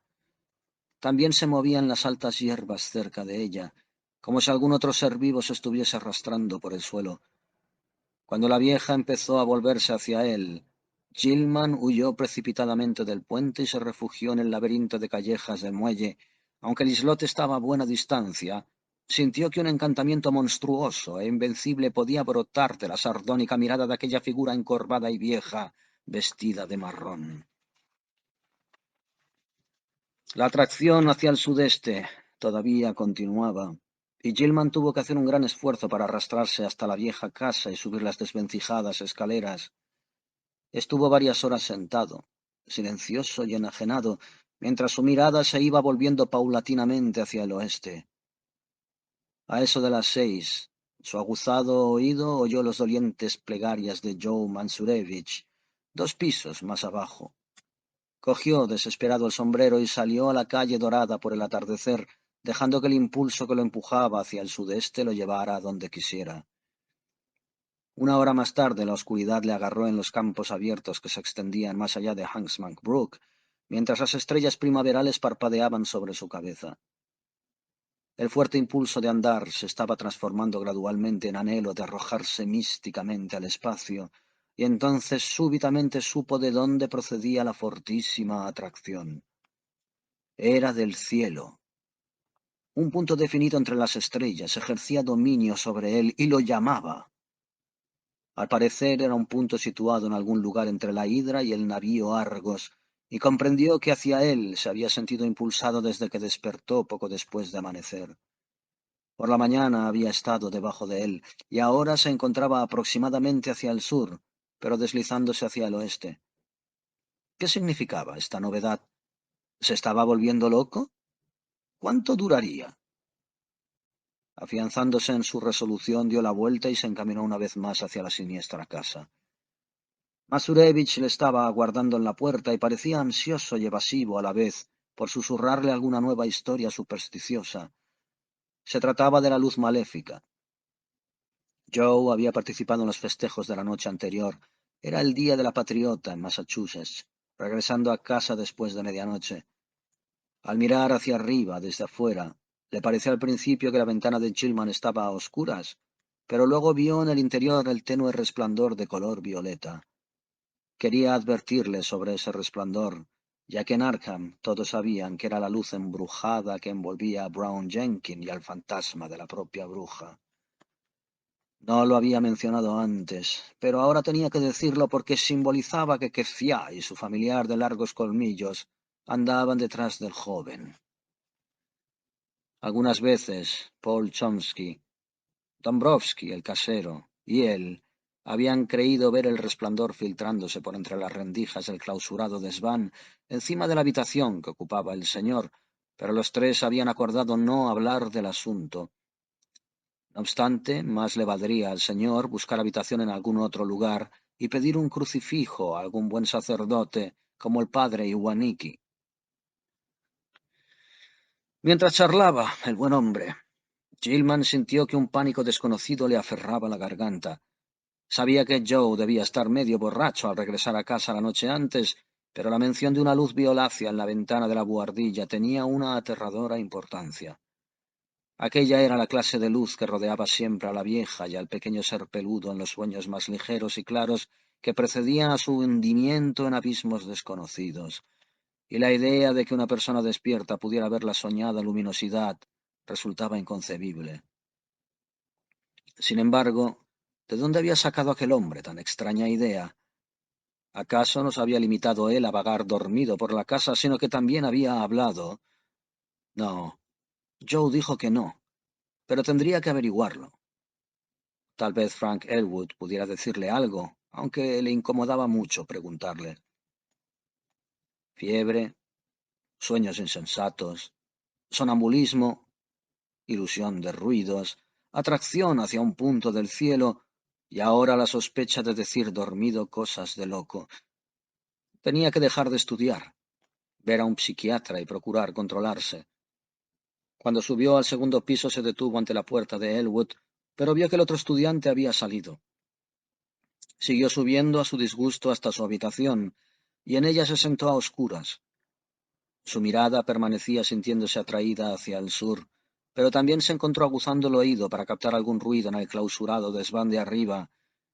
También se movían las altas hierbas cerca de ella, como si algún otro ser vivo se estuviese arrastrando por el suelo. Cuando la vieja empezó a volverse hacia él, Gilman huyó precipitadamente del puente y se refugió en el laberinto de callejas del muelle. Aunque el islote estaba a buena distancia, sintió que un encantamiento monstruoso e invencible podía brotar de la sardónica mirada de aquella figura encorvada y vieja, vestida de marrón. La atracción hacia el sudeste todavía continuaba, y Gilman tuvo que hacer un gran esfuerzo para arrastrarse hasta la vieja casa y subir las desvencijadas escaleras. Estuvo varias horas sentado, silencioso y enajenado, mientras su mirada se iba volviendo paulatinamente hacia el oeste. A eso de las 6, su aguzado oído oyó los dolientes plegarias de Joe Mansurevich, 2 pisos más abajo. Cogió desesperado el sombrero y salió a la calle dorada por el atardecer, dejando que el impulso que lo empujaba hacia el sudeste lo llevara a donde quisiera. Una hora más tarde la oscuridad le agarró en los campos abiertos que se extendían más allá de Hanksmank Brook, mientras las estrellas primaverales parpadeaban sobre su cabeza. El fuerte impulso de andar se estaba transformando gradualmente en anhelo de arrojarse místicamente al espacio, y entonces súbitamente supo de dónde procedía la fortísima atracción. Era del cielo. Un punto definido entre las estrellas ejercía dominio sobre él y lo llamaba. Al parecer era un punto situado en algún lugar entre la Hidra y el navío Argos, y comprendió que hacia él se había sentido impulsado desde que despertó poco después de amanecer. Por la mañana había estado debajo de él, y ahora se encontraba aproximadamente hacia el sur, pero deslizándose hacia el oeste. ¿Qué significaba esta novedad? ¿Se estaba volviendo loco? ¿Cuánto duraría? Afianzándose en su resolución, dio la vuelta y se encaminó una vez más hacia la siniestra casa. Masurevich le estaba aguardando en la puerta y parecía ansioso y evasivo a la vez por susurrarle alguna nueva historia supersticiosa. Se trataba de la luz maléfica. Joe había participado en los festejos de la noche anterior. Era el día de la patriota en Massachusetts, regresando a casa después de medianoche. Al mirar hacia arriba, desde afuera, le pareció al principio que la ventana de Gilman estaba a oscuras, pero luego vio en el interior el tenue resplandor de color violeta. Quería advertirle sobre ese resplandor, ya que en Arkham todos sabían que era la luz embrujada que envolvía a Brown Jenkins y al fantasma de la propia bruja. No lo había mencionado antes, pero ahora tenía que decirlo porque simbolizaba que Kefia y su familiar de largos colmillos andaban detrás del joven. Algunas veces, Paul Chomsky, Dombrowski, el casero, y él habían creído ver el resplandor filtrándose por entre las rendijas del clausurado desván encima de la habitación que ocupaba el señor, pero los tres habían acordado no hablar del asunto. No obstante, más le valdría al señor buscar habitación en algún otro lugar y pedir un crucifijo a algún buen sacerdote como el padre Iwaniki. Mientras charlaba, el buen hombre, Gilman sintió que un pánico desconocido le aferraba la garganta. Sabía que Joe debía estar medio borracho al regresar a casa la noche antes, pero la mención de una luz violácea en la ventana de la buhardilla tenía una aterradora importancia. Aquella era la clase de luz que rodeaba siempre a la vieja y al pequeño ser peludo en los sueños más ligeros y claros que precedían a su hundimiento en abismos desconocidos, y la idea de que una persona despierta pudiera ver la soñada luminosidad resultaba inconcebible. Sin embargo, ¿de dónde había sacado aquel hombre tan extraña idea? ¿Acaso no se había limitado él a vagar dormido por la casa, sino que también había hablado? No, Joe dijo que no, pero tendría que averiguarlo. Tal vez Frank Elwood pudiera decirle algo, aunque le incomodaba mucho preguntarle. Fiebre, sueños insensatos, sonambulismo, ilusión de ruidos, atracción hacia un punto del cielo, y ahora la sospecha de decir dormido cosas de loco. Tenía que dejar de estudiar, ver a un psiquiatra y procurar controlarse. Cuando subió al segundo piso se detuvo ante la puerta de Elwood, pero vio que el otro estudiante había salido. Siguió subiendo a su disgusto hasta su habitación, y en ella se sentó a oscuras. Su mirada permanecía sintiéndose atraída hacia el sur, pero también se encontró aguzando el oído para captar algún ruido en el clausurado desván de arriba,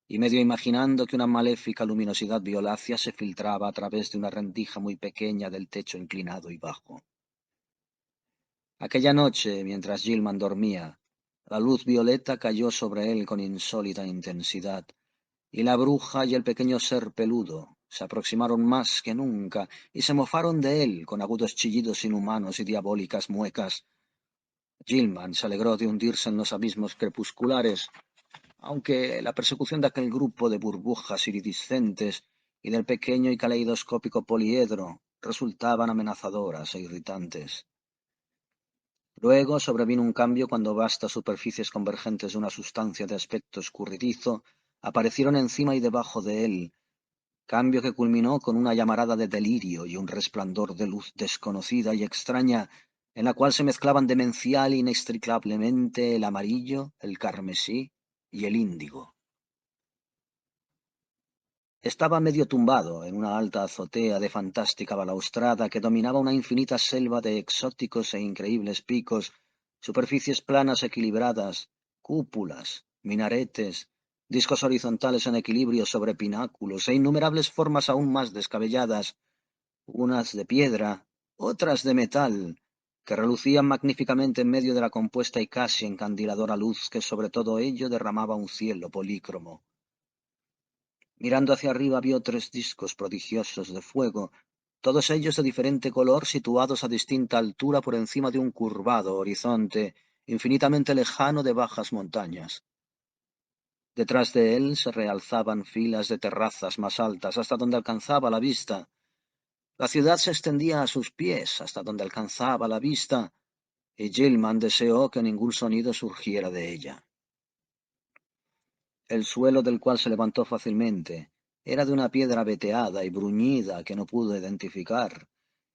y medio imaginando que una maléfica luminosidad violácea se filtraba a través de una rendija muy pequeña del techo inclinado y bajo. Aquella noche, mientras Gilman dormía, la luz violeta cayó sobre él con insólita intensidad, y la bruja y el pequeño ser peludo se aproximaron más que nunca y se mofaron de él con agudos chillidos inhumanos y diabólicas muecas. Gilman se alegró de hundirse en los abismos crepusculares, aunque la persecución de aquel grupo de burbujas iridiscentes y del pequeño y caleidoscópico poliedro resultaban amenazadoras e irritantes. Luego sobrevino un cambio cuando vastas superficies convergentes de una sustancia de aspecto escurridizo aparecieron encima y debajo de él, cambio que culminó con una llamarada de delirio y un resplandor de luz desconocida y extraña, en la cual se mezclaban demencial e inextricablemente el amarillo, el carmesí y el índigo. Estaba medio tumbado en una alta azotea de fantástica balaustrada que dominaba una infinita selva de exóticos e increíbles picos, superficies planas equilibradas, cúpulas, minaretes, discos horizontales en equilibrio sobre pináculos e innumerables formas aún más descabelladas, unas de piedra, otras de metal, que relucían magníficamente en medio de la compuesta y casi encandiladora luz que sobre todo ello derramaba un cielo polícromo. Mirando hacia arriba vio tres discos prodigiosos de fuego, todos ellos de diferente color, situados a distinta altura por encima de un curvado horizonte infinitamente lejano de bajas montañas. Detrás de él se realzaban filas de terrazas más altas hasta donde alcanzaba la vista. La ciudad se extendía a sus pies hasta donde alcanzaba la vista, y Gilman deseó que ningún sonido surgiera de ella. El suelo del cual se levantó fácilmente era de una piedra veteada y bruñida que no pudo identificar,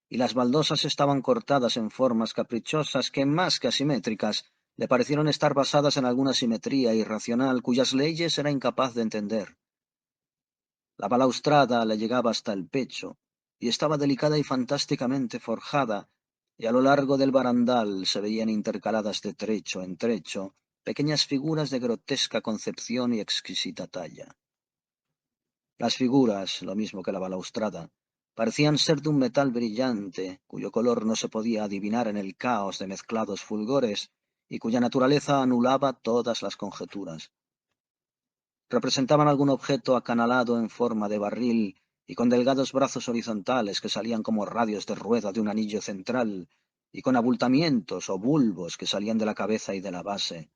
y las baldosas estaban cortadas en formas caprichosas que, más que asimétricas, le parecieron estar basadas en alguna simetría irracional cuyas leyes era incapaz de entender. La balaustrada le llegaba hasta el pecho, y estaba delicada y fantásticamente forjada, y a lo largo del barandal se veían intercaladas de trecho en trecho pequeñas figuras de grotesca concepción y exquisita talla. Las figuras, lo mismo que la balaustrada, parecían ser de un metal brillante, cuyo color no se podía adivinar en el caos de mezclados fulgores, y cuya naturaleza anulaba todas las conjeturas. Representaban algún objeto acanalado en forma de barril y con delgados brazos horizontales que salían como radios de rueda de un anillo central, y con abultamientos o bulbos que salían de la cabeza y de la base.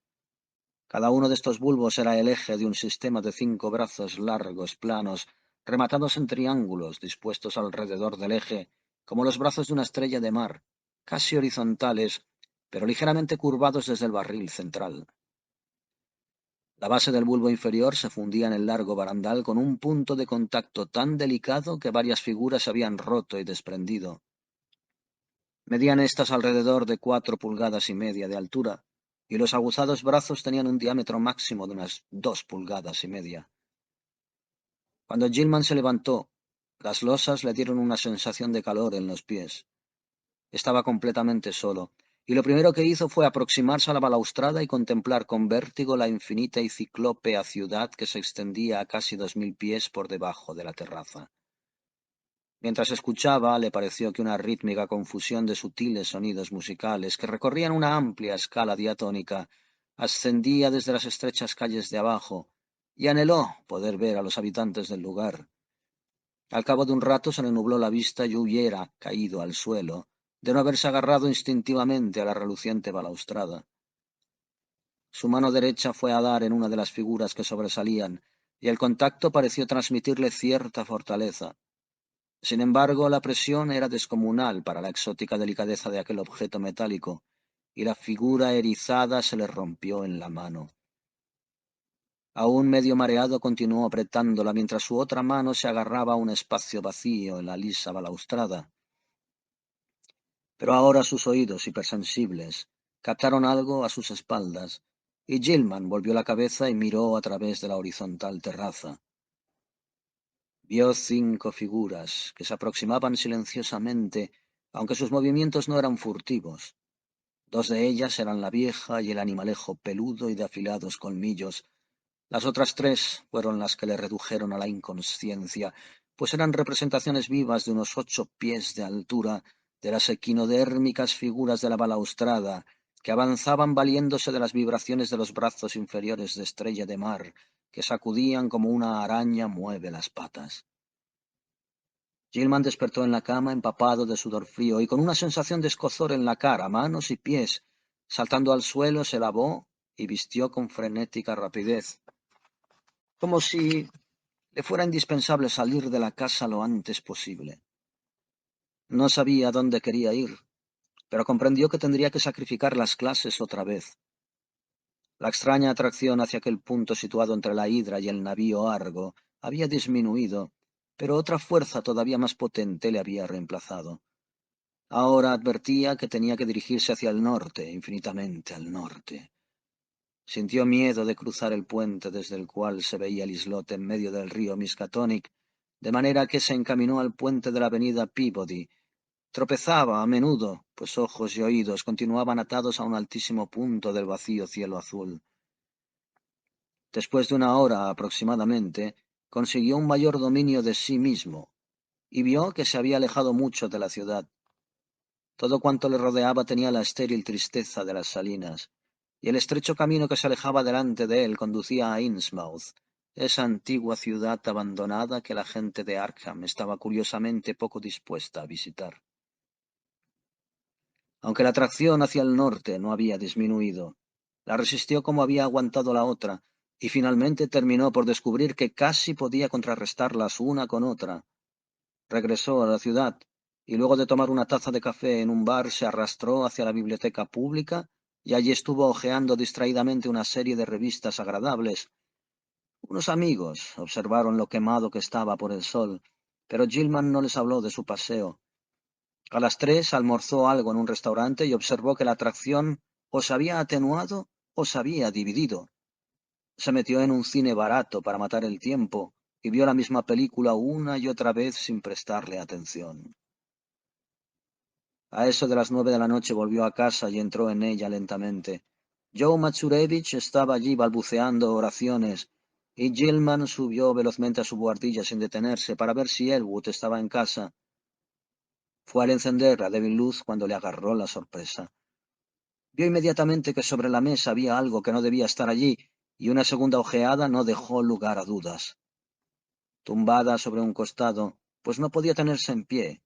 Cada uno de estos bulbos era el eje de un sistema de 5 brazos largos, planos, rematados en triángulos dispuestos alrededor del eje, como los brazos de una estrella de mar, casi horizontales, pero ligeramente curvados desde el barril central. La base del bulbo inferior se fundía en el largo barandal con un punto de contacto tan delicado que varias figuras se habían roto y desprendido. Medían estas alrededor de 4,5 pulgadas de altura, y los aguzados brazos tenían un diámetro máximo de unas 2,5 pulgadas. Cuando Gilman se levantó, las losas le dieron una sensación de calor en los pies. Estaba completamente solo, y lo primero que hizo fue aproximarse a la balaustrada y contemplar con vértigo la infinita y ciclópea ciudad que se extendía a casi 2000 pies por debajo de la terraza. Mientras escuchaba, le pareció que una rítmica confusión de sutiles sonidos musicales que recorrían una amplia escala diatónica ascendía desde las estrechas calles de abajo, y anheló poder ver a los habitantes del lugar. Al cabo de un rato se le nubló la vista y hubiera caído al suelo, de no haberse agarrado instintivamente a la reluciente balaustrada. Su mano derecha fue a dar en una de las figuras que sobresalían, y el contacto pareció transmitirle cierta fortaleza. Sin embargo, la presión era descomunal para la exótica delicadeza de aquel objeto metálico, y la figura erizada se le rompió en la mano. Aún medio mareado, continuó apretándola mientras su otra mano se agarraba a un espacio vacío en la lisa balaustrada. Pero ahora sus oídos hipersensibles captaron algo a sus espaldas, y Gilman volvió la cabeza y miró a través de la horizontal terraza. Vio 5 figuras que se aproximaban silenciosamente, aunque sus movimientos no eran furtivos. 2 de ellas eran la vieja y el animalejo peludo y de afilados colmillos. Las otras 3 fueron las que le redujeron a la inconsciencia, pues eran representaciones vivas de unos 8 pies de altura de las equinodérmicas figuras de la balaustrada, que avanzaban valiéndose de las vibraciones de los brazos inferiores de Estrella de Mar, que sacudían como una araña mueve las patas. Gilman despertó en la cama empapado de sudor frío y con una sensación de escozor en la cara, manos y pies. Saltando al suelo, se lavó y vistió con frenética rapidez, como si le fuera indispensable salir de la casa lo antes posible. No sabía dónde quería ir, pero comprendió que tendría que sacrificar las clases otra vez. La extraña atracción hacia aquel punto situado entre la Hidra y el navío Argo había disminuido, pero otra fuerza todavía más potente le había reemplazado. Ahora advertía que tenía que dirigirse hacia el norte, infinitamente al norte. Sintió miedo de cruzar el puente desde el cual se veía el islote en medio del río Miskatonic, de manera que se encaminó al puente de la avenida Peabody. Tropezaba a menudo, pues ojos y oídos continuaban atados a un altísimo punto del vacío cielo azul. Después de una hora aproximadamente, consiguió un mayor dominio de sí mismo, y vio que se había alejado mucho de la ciudad. Todo cuanto le rodeaba tenía la estéril tristeza de las salinas, y el estrecho camino que se alejaba delante de él conducía a Innsmouth, esa antigua ciudad abandonada que la gente de Arkham estaba curiosamente poco dispuesta a visitar. Aunque la atracción hacia el norte no había disminuido, la resistió como había aguantado la otra, y finalmente terminó por descubrir que casi podía contrarrestarlas una con otra. Regresó a la ciudad, y luego de tomar una taza de café en un bar se arrastró hacia la biblioteca pública, y allí estuvo hojeando distraídamente una serie de revistas agradables. Unos amigos observaron lo quemado que estaba por el sol, pero Gilman no les habló de su paseo. A las 3 almorzó algo en un restaurante y observó que la atracción o se había atenuado o se había dividido. Se metió en un cine barato para matar el tiempo y vio la misma película una y otra vez sin prestarle atención. A eso de las 9 de la noche volvió a casa y entró en ella lentamente. Joe Matsurevich estaba allí balbuceando oraciones, y Gilman subió velozmente a su buhardilla sin detenerse para ver si Elwood estaba en casa. Fue al encender la débil luz cuando le agarró la sorpresa. Vio inmediatamente que sobre la mesa había algo que no debía estar allí, y una segunda ojeada no dejó lugar a dudas. Tumbada sobre un costado, pues no podía tenerse en pie,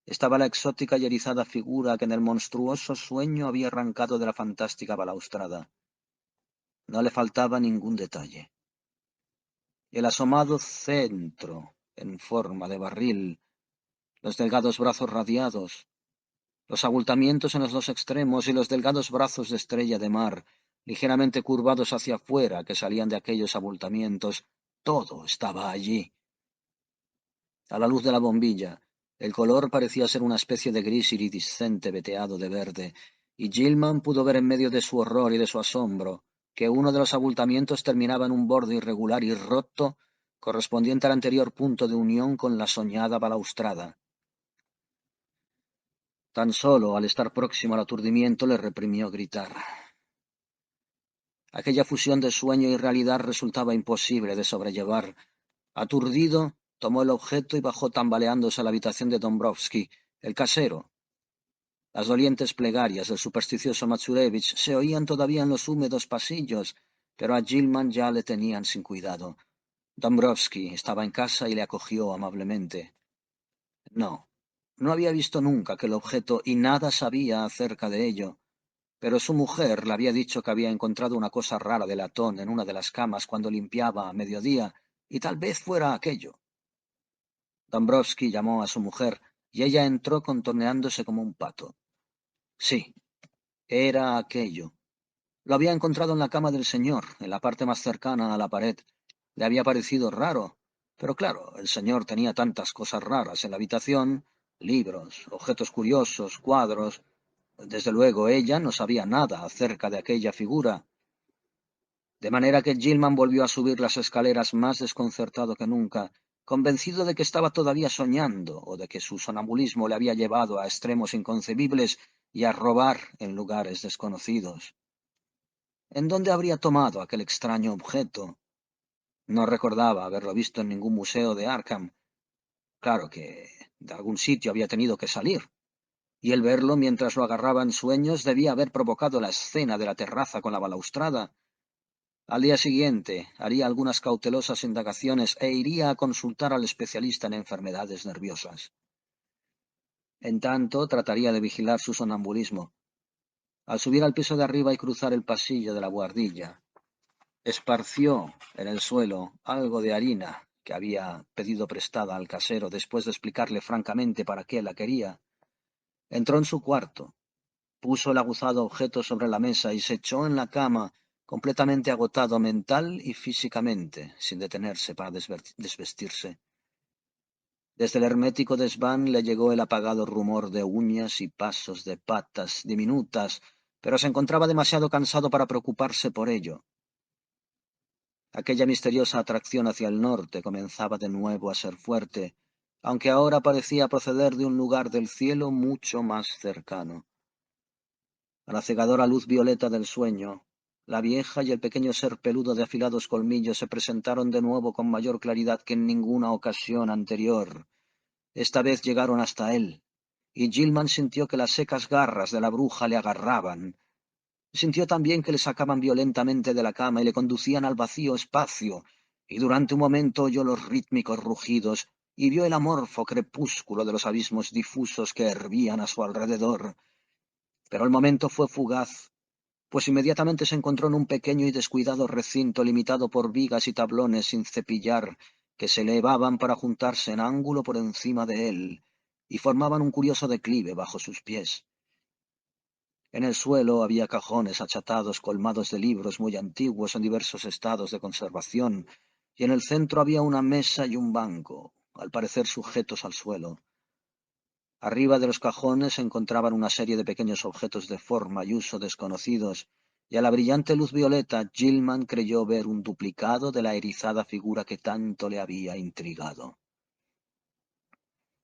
estaba la exótica y erizada figura que en el monstruoso sueño había arrancado de la fantástica balaustrada. No le faltaba ningún detalle. El asomado centro, en forma de barril, los delgados brazos radiados, los abultamientos en los dos extremos y los delgados brazos de estrella de mar, ligeramente curvados hacia afuera, que salían de aquellos abultamientos, todo estaba allí. A la luz de la bombilla, el color parecía ser una especie de gris iridiscente veteado de verde, y Gilman pudo ver en medio de su horror y de su asombro que uno de los abultamientos terminaba en un borde irregular y roto, correspondiente al anterior punto de unión con la soñada balaustrada. Tan solo al estar próximo al aturdimiento le reprimió gritar. Aquella fusión de sueño y realidad resultaba imposible de sobrellevar. Aturdido, tomó el objeto y bajó tambaleándose a la habitación de Dombrowski, el casero. Las dolientes plegarias del supersticioso Matsurevich se oían todavía en los húmedos pasillos, pero a Gilman ya le tenían sin cuidado. Dombrowski estaba en casa y le acogió amablemente. No había visto nunca aquel objeto y nada sabía acerca de ello, pero su mujer le había dicho que había encontrado una cosa rara de latón en una de las camas cuando limpiaba a mediodía, y tal vez fuera aquello. Dombrowski llamó a su mujer, y ella entró contorneándose como un pato. Sí, era aquello. Lo había encontrado en la cama del señor, en la parte más cercana a la pared. Le había parecido raro, pero claro, el señor tenía tantas cosas raras en la habitación, libros, objetos curiosos, cuadros. Desde luego ella no sabía nada acerca de aquella figura, de manera que Gilman volvió a subir las escaleras más desconcertado que nunca, convencido de que estaba todavía soñando o de que su sonambulismo le había llevado a extremos inconcebibles y a robar en lugares desconocidos. ¿En dónde habría tomado aquel extraño objeto? No recordaba haberlo visto en ningún museo de Arkham. Claro que de algún sitio había tenido que salir, y el verlo mientras lo agarraba en sueños debía haber provocado la escena de la terraza con la balaustrada. Al día siguiente haría algunas cautelosas indagaciones e iría a consultar al especialista en enfermedades nerviosas. En tanto, trataría de vigilar su sonambulismo. Al subir al piso de arriba y cruzar el pasillo de la buhardilla, esparció en el suelo algo de harina que había pedido prestada al casero después de explicarle francamente para qué la quería. Entró en su cuarto, puso el aguzado objeto sobre la mesa y se echó en la cama, completamente agotado mental y físicamente, sin detenerse para desvestirse. Desde el hermético desván le llegó el apagado rumor de uñas y pasos de patas diminutas, pero se encontraba demasiado cansado para preocuparse por ello. Aquella misteriosa atracción hacia el norte comenzaba de nuevo a ser fuerte, aunque ahora parecía proceder de un lugar del cielo mucho más cercano. A la cegadora luz violeta del sueño, la vieja y el pequeño ser peludo de afilados colmillos se presentaron de nuevo con mayor claridad que en ninguna ocasión anterior. Esta vez llegaron hasta él, y Gilman sintió que las secas garras de la bruja le agarraban. Sintió también que le sacaban violentamente de la cama y le conducían al vacío espacio, y durante un momento oyó los rítmicos rugidos y vio el amorfo crepúsculo de los abismos difusos que hervían a su alrededor. Pero el momento fue fugaz, pues inmediatamente se encontró en un pequeño y descuidado recinto limitado por vigas y tablones sin cepillar, que se elevaban para juntarse en ángulo por encima de él, y formaban un curioso declive bajo sus pies. En el suelo había cajones achatados colmados de libros muy antiguos en diversos estados de conservación, y en el centro había una mesa y un banco, al parecer sujetos al suelo. Arriba de los cajones se encontraban una serie de pequeños objetos de forma y uso desconocidos, y a la brillante luz violeta Gilman creyó ver un duplicado de la erizada figura que tanto le había intrigado.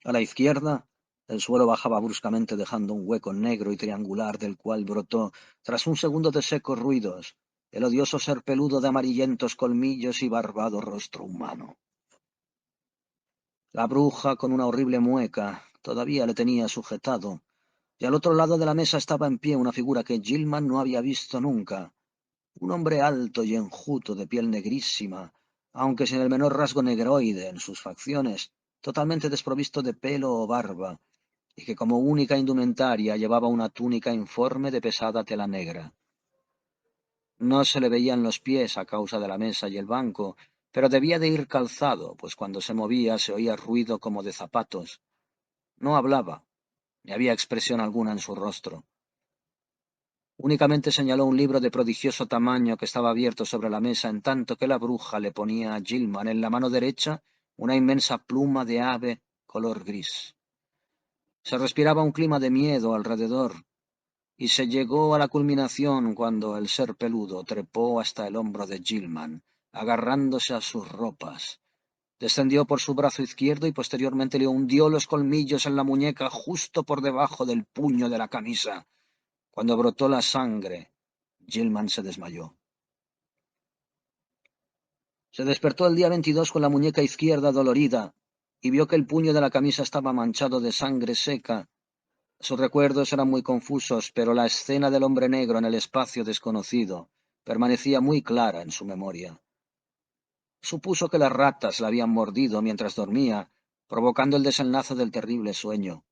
A la izquierda, el suelo bajaba bruscamente dejando un hueco negro y triangular del cual brotó, tras un segundo de secos ruidos, el odioso ser peludo de amarillentos colmillos y barbado rostro humano. La bruja, con una horrible mueca, todavía le tenía sujetado, y al otro lado de la mesa estaba en pie una figura que Gilman no había visto nunca, Un hombre alto y enjuto, de piel negrísima, aunque sin el menor rasgo negroide en sus facciones, totalmente desprovisto de pelo o barba, y que como única indumentaria llevaba una túnica informe de pesada tela negra. No se le veían los pies a causa de la mesa y el banco, pero debía de ir calzado, pues cuando se movía se oía ruido como de zapatos. No hablaba, ni había expresión alguna en su rostro. Únicamente señaló un libro de prodigioso tamaño que estaba abierto sobre la mesa, en tanto que la bruja le ponía a Gilman en la mano derecha una inmensa pluma de ave color gris. Se respiraba un clima de miedo alrededor, y se llegó a la culminación cuando el ser peludo trepó hasta el hombro de Gilman, agarrándose a sus ropas. Descendió por su brazo izquierdo y posteriormente le hundió los colmillos en la muñeca justo por debajo del puño de la camisa. Cuando brotó la sangre, Gilman se desmayó. Se despertó el día 22 con la muñeca izquierda dolorida y vio que el puño de la camisa estaba manchado de sangre seca. Sus recuerdos eran muy confusos, pero la escena del hombre negro en el espacio desconocido permanecía muy clara en su memoria. Supuso que las ratas la habían mordido mientras dormía, provocando el desenlace del terrible sueño.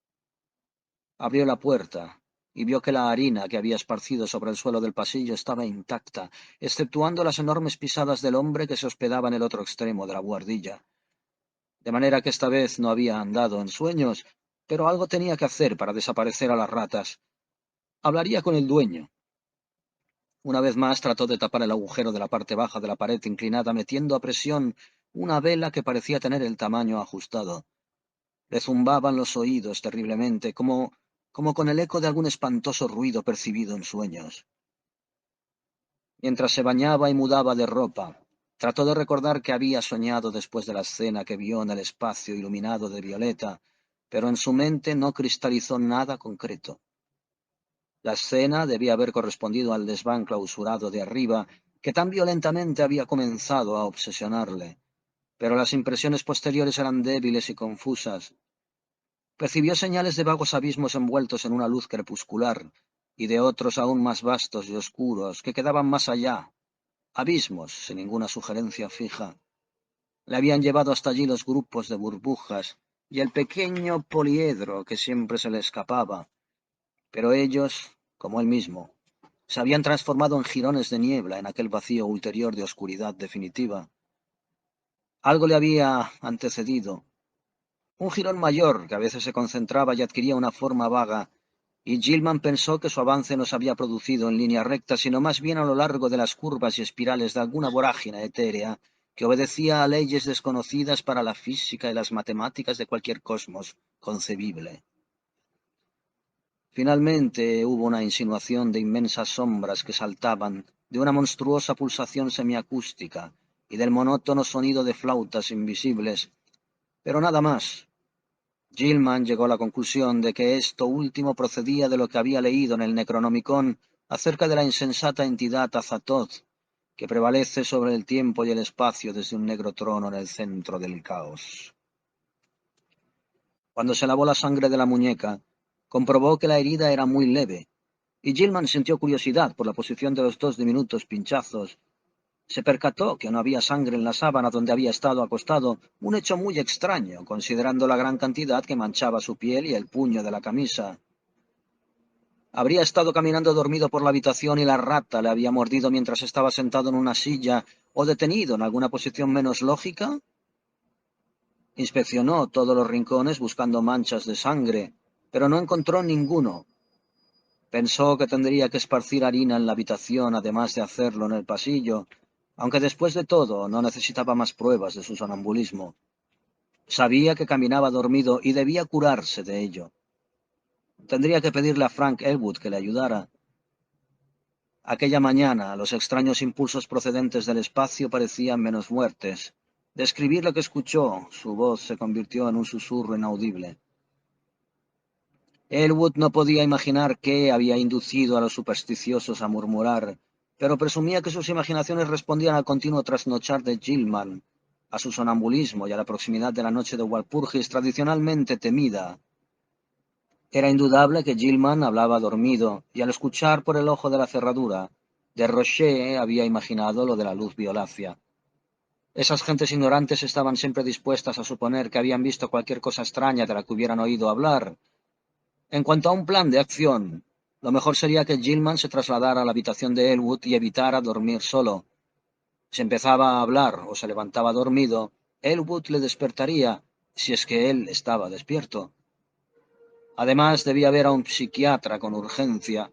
Abrió la puerta y vio que la harina que había esparcido sobre el suelo del pasillo estaba intacta, exceptuando las enormes pisadas del hombre que se hospedaba en el otro extremo de la buhardilla. De manera que esta vez no había andado en sueños, pero algo tenía que hacer para desaparecer a las ratas. Hablaría con el dueño. Una vez más trató de tapar el agujero de la parte baja de la pared inclinada, metiendo a presión una vela que parecía tener el tamaño ajustado. Le zumbaban los oídos terriblemente, como con el eco de algún espantoso ruido percibido en sueños. Mientras se bañaba y mudaba de ropa, trató de recordar que había soñado después de la escena que vio en el espacio iluminado de violeta, pero en su mente no cristalizó nada concreto. La escena debía haber correspondido al desván clausurado de arriba, que tan violentamente había comenzado a obsesionarle, pero las impresiones posteriores eran débiles y confusas. Percibió señales de vagos abismos envueltos en una luz crepuscular, y de otros aún más vastos y oscuros, que quedaban más allá, abismos sin ninguna sugerencia fija. Le habían llevado hasta allí los grupos de burbujas y el pequeño poliedro que siempre se le escapaba, pero ellos, como él mismo, se habían transformado en jirones de niebla en aquel vacío ulterior de oscuridad definitiva. Algo le había antecedido, un jirón mayor que a veces se concentraba y adquiría una forma vaga, y Gilman pensó que su avance no se había producido en línea recta, sino más bien a lo largo de las curvas y espirales de alguna vorágine etérea que obedecía a leyes desconocidas para la física y las matemáticas de cualquier cosmos concebible. Finalmente hubo una insinuación de inmensas sombras que saltaban, de una monstruosa pulsación semiacústica y del monótono sonido de flautas invisibles, pero nada más. Gilman llegó a la conclusión de que esto último procedía de lo que había leído en el Necronomicon acerca de la insensata entidad Azathoth, que prevalece sobre el tiempo y el espacio desde un negro trono en el centro del caos. Cuando se lavó la sangre de la muñeca, comprobó que la herida era muy leve, y Gilman sintió curiosidad por la posición de los dos diminutos pinchazos. Se percató que no había sangre en la sábana donde había estado acostado, un hecho muy extraño, considerando la gran cantidad que manchaba su piel y el puño de la camisa. ¿Habría estado caminando dormido por la habitación y la rata le había mordido mientras estaba sentado en una silla o detenido en alguna posición menos lógica? Inspeccionó todos los rincones buscando manchas de sangre, pero no encontró ninguno. Pensó que tendría que esparcir harina en la habitación, además de hacerlo en el pasillo, aunque después de todo no necesitaba más pruebas de su sonambulismo. Sabía que caminaba dormido y debía curarse de ello. Tendría que pedirle a Frank Elwood que le ayudara. Aquella mañana los extraños impulsos procedentes del espacio parecían menos fuertes. Describir lo que escuchó, su voz se convirtió en un susurro inaudible. Elwood no podía imaginar qué había inducido a los supersticiosos a murmurar, pero presumía que sus imaginaciones respondían al continuo trasnochar de Gilman, a su sonambulismo y a la proximidad de la noche de Walpurgis tradicionalmente temida. Era indudable que Gilman hablaba dormido, y al escuchar por el ojo de la cerradura, Desroches había imaginado lo de la luz violácea. Esas gentes ignorantes estaban siempre dispuestas a suponer que habían visto cualquier cosa extraña de la que hubieran oído hablar. En cuanto a un plan de acción, lo mejor sería que Gilman se trasladara a la habitación de Elwood y evitara dormir solo. Si empezaba a hablar o se levantaba dormido, Elwood le despertaría, si es que él estaba despierto. Además, debía ver a un psiquiatra con urgencia.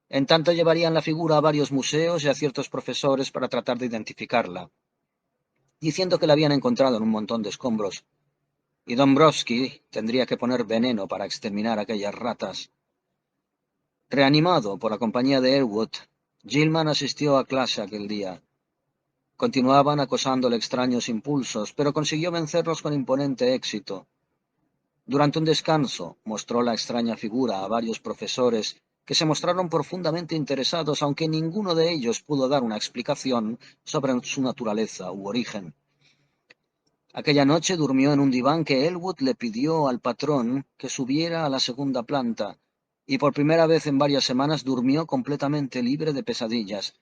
En tanto, llevarían la figura a varios museos y a ciertos profesores para tratar de identificarla, diciendo que la habían encontrado en un montón de escombros. Y Dombrowski tendría que poner veneno para exterminar a aquellas ratas. Reanimado por la compañía de Elwood, Gilman asistió a clase aquel día. Continuaban acosándole extraños impulsos, pero consiguió vencerlos con imponente éxito. Durante un descanso, mostró la extraña figura a varios profesores que se mostraron profundamente interesados, aunque ninguno de ellos pudo dar una explicación sobre su naturaleza u origen. Aquella noche durmió en un diván que Elwood le pidió al patrón que subiera a la segunda planta, y por primera vez en varias semanas durmió completamente libre de pesadillas,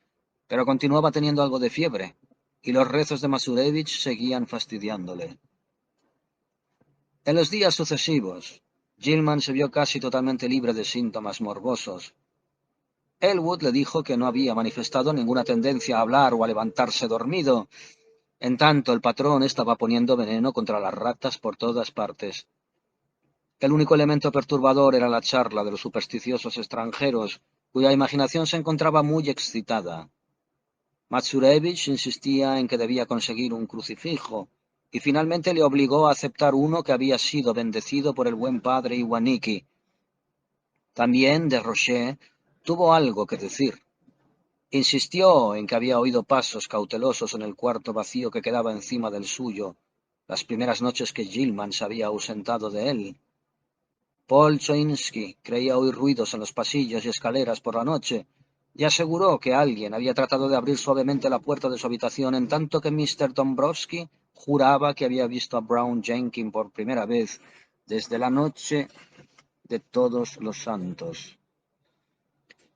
pero continuaba teniendo algo de fiebre, y los rezos de Masurevich seguían fastidiándole. En los días sucesivos, Gilman se vio casi totalmente libre de síntomas morbosos. Elwood le dijo que no había manifestado ninguna tendencia a hablar o a levantarse dormido. En tanto, el patrón estaba poniendo veneno contra las ratas por todas partes. El único elemento perturbador era la charla de los supersticiosos extranjeros, cuya imaginación se encontraba muy excitada. Matsurevich insistía en que debía conseguir un crucifijo, y finalmente le obligó a aceptar uno que había sido bendecido por el buen padre Iwaniki. También Desroches tuvo algo que decir. Insistió en que había oído pasos cautelosos en el cuarto vacío que quedaba encima del suyo, las primeras noches que Gilman se había ausentado de él. Paul Choinsky creía oír ruidos en los pasillos y escaleras por la noche, y aseguró que alguien había tratado de abrir suavemente la puerta de su habitación, en tanto que Mr. Dombrowski juraba que había visto a Brown Jenkins por primera vez desde la noche de Todos los Santos.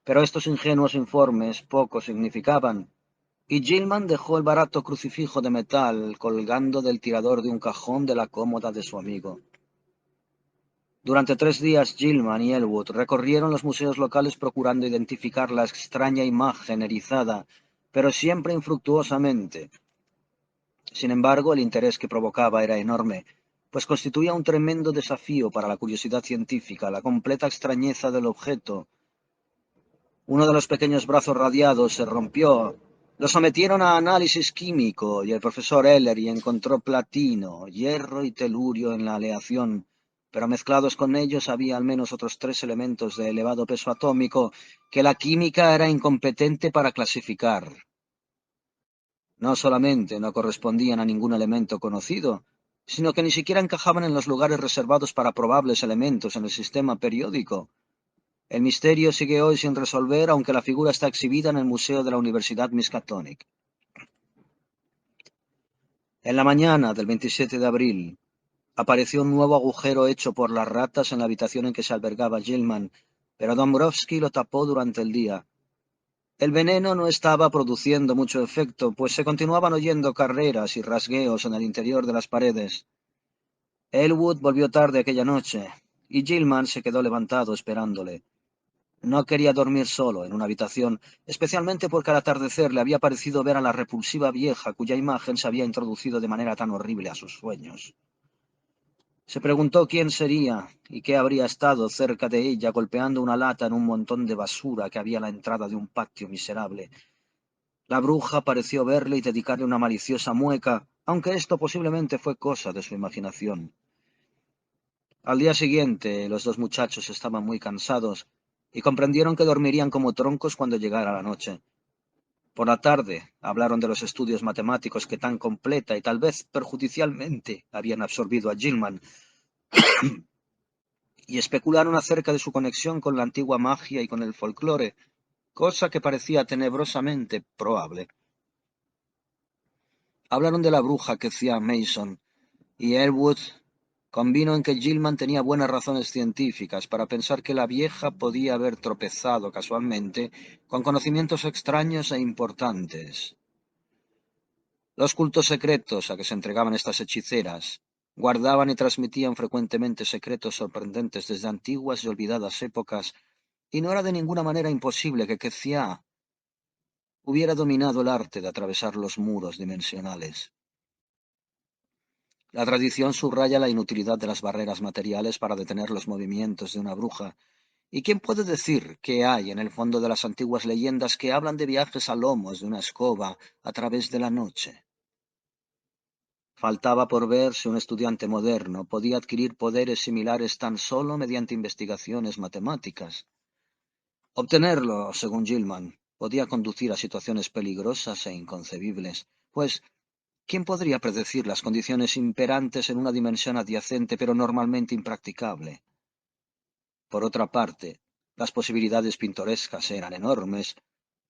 Pero estos ingenuos informes poco significaban, y Gilman dejó el barato crucifijo de metal colgando del tirador de un cajón de la cómoda de su amigo. Durante 3 días, Gilman y Elwood recorrieron los museos locales procurando identificar la extraña imagen erizada, pero siempre infructuosamente. Sin embargo, el interés que provocaba era enorme, pues constituía un tremendo desafío para la curiosidad científica, la completa extrañeza del objeto. Uno de los pequeños brazos radiados se rompió. Lo sometieron a análisis químico y el profesor Ellery encontró platino, hierro y telurio en la aleación, pero mezclados con ellos había al menos otros 3 elementos de elevado peso atómico que la química era incompetente para clasificar. No solamente no correspondían a ningún elemento conocido, sino que ni siquiera encajaban en los lugares reservados para probables elementos en el sistema periódico. El misterio sigue hoy sin resolver, aunque la figura está exhibida en el Museo de la Universidad Miskatonic. En la mañana del 27 de abril, apareció un nuevo agujero hecho por las ratas en la habitación en que se albergaba Gilman, pero Dombrowski lo tapó durante el día. El veneno no estaba produciendo mucho efecto, pues se continuaban oyendo carreras y rasgueos en el interior de las paredes. Elwood volvió tarde aquella noche, y Gilman se quedó levantado esperándole. No quería dormir solo en una habitación, especialmente porque al atardecer le había parecido ver a la repulsiva vieja cuya imagen se había introducido de manera tan horrible a sus sueños. Se preguntó quién sería y qué habría estado cerca de ella golpeando una lata en un montón de basura que había a la entrada de un patio miserable. La bruja pareció verle y dedicarle una maliciosa mueca, aunque esto posiblemente fue cosa de su imaginación. Al día siguiente, los 2 muchachos estaban muy cansados y comprendieron que dormirían como troncos cuando llegara la noche. Por la tarde, hablaron de los estudios matemáticos que tan completa y tal vez perjudicialmente habían absorbido a Gilman, y especularon acerca de su conexión con la antigua magia y con el folclore, cosa que parecía tenebrosamente probable. Hablaron de la bruja que hacía Mason, y Elwood Convino en que Gilman tenía buenas razones científicas para pensar que la vieja podía haber tropezado casualmente con conocimientos extraños e importantes. Los cultos secretos a que se entregaban estas hechiceras guardaban y transmitían frecuentemente secretos sorprendentes desde antiguas y olvidadas épocas, y no era de ninguna manera imposible que Kezia hubiera dominado el arte de atravesar los muros dimensionales. La tradición subraya la inutilidad de las barreras materiales para detener los movimientos de una bruja. ¿Y quién puede decir qué hay en el fondo de las antiguas leyendas que hablan de viajes a lomos de una escoba a través de la noche? Faltaba por ver si un estudiante moderno podía adquirir poderes similares tan solo mediante investigaciones matemáticas. Obtenerlo, según Gilman, podía conducir a situaciones peligrosas e inconcebibles, pues ¿quién podría predecir las condiciones imperantes en una dimensión adyacente pero normalmente impracticable? Por otra parte, las posibilidades pintorescas eran enormes.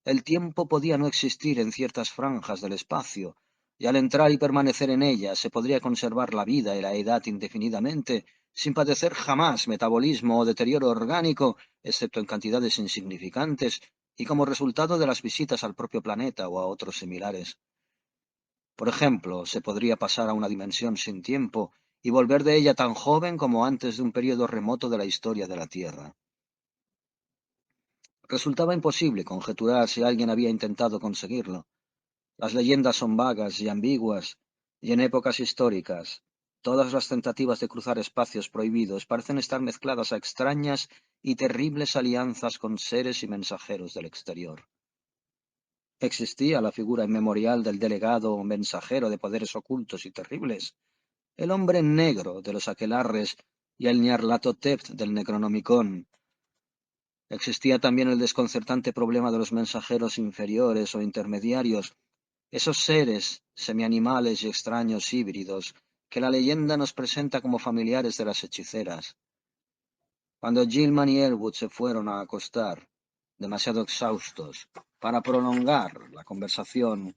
El tiempo podía no existir en ciertas franjas del espacio, y al entrar y permanecer en ellas se podría conservar la vida y la edad indefinidamente, sin padecer jamás metabolismo o deterioro orgánico, excepto en cantidades insignificantes, y como resultado de las visitas al propio planeta o a otros similares. Por ejemplo, se podría pasar a una dimensión sin tiempo y volver de ella tan joven como antes de un período remoto de la historia de la Tierra. Resultaba imposible conjeturar si alguien había intentado conseguirlo. Las leyendas son vagas y ambiguas, y en épocas históricas, todas las tentativas de cruzar espacios prohibidos parecen estar mezcladas a extrañas y terribles alianzas con seres y mensajeros del exterior. Existía la figura inmemorial del delegado o mensajero de poderes ocultos y terribles, el hombre negro de los aquelarres y el Nyarlathotep del Necronomicon. Existía también el desconcertante problema de los mensajeros inferiores o intermediarios, esos seres semianimales y extraños híbridos que la leyenda nos presenta como familiares de las hechiceras. Cuando Gilman y Elwood se fueron a acostar, demasiado exhaustos, para prolongar la conversación,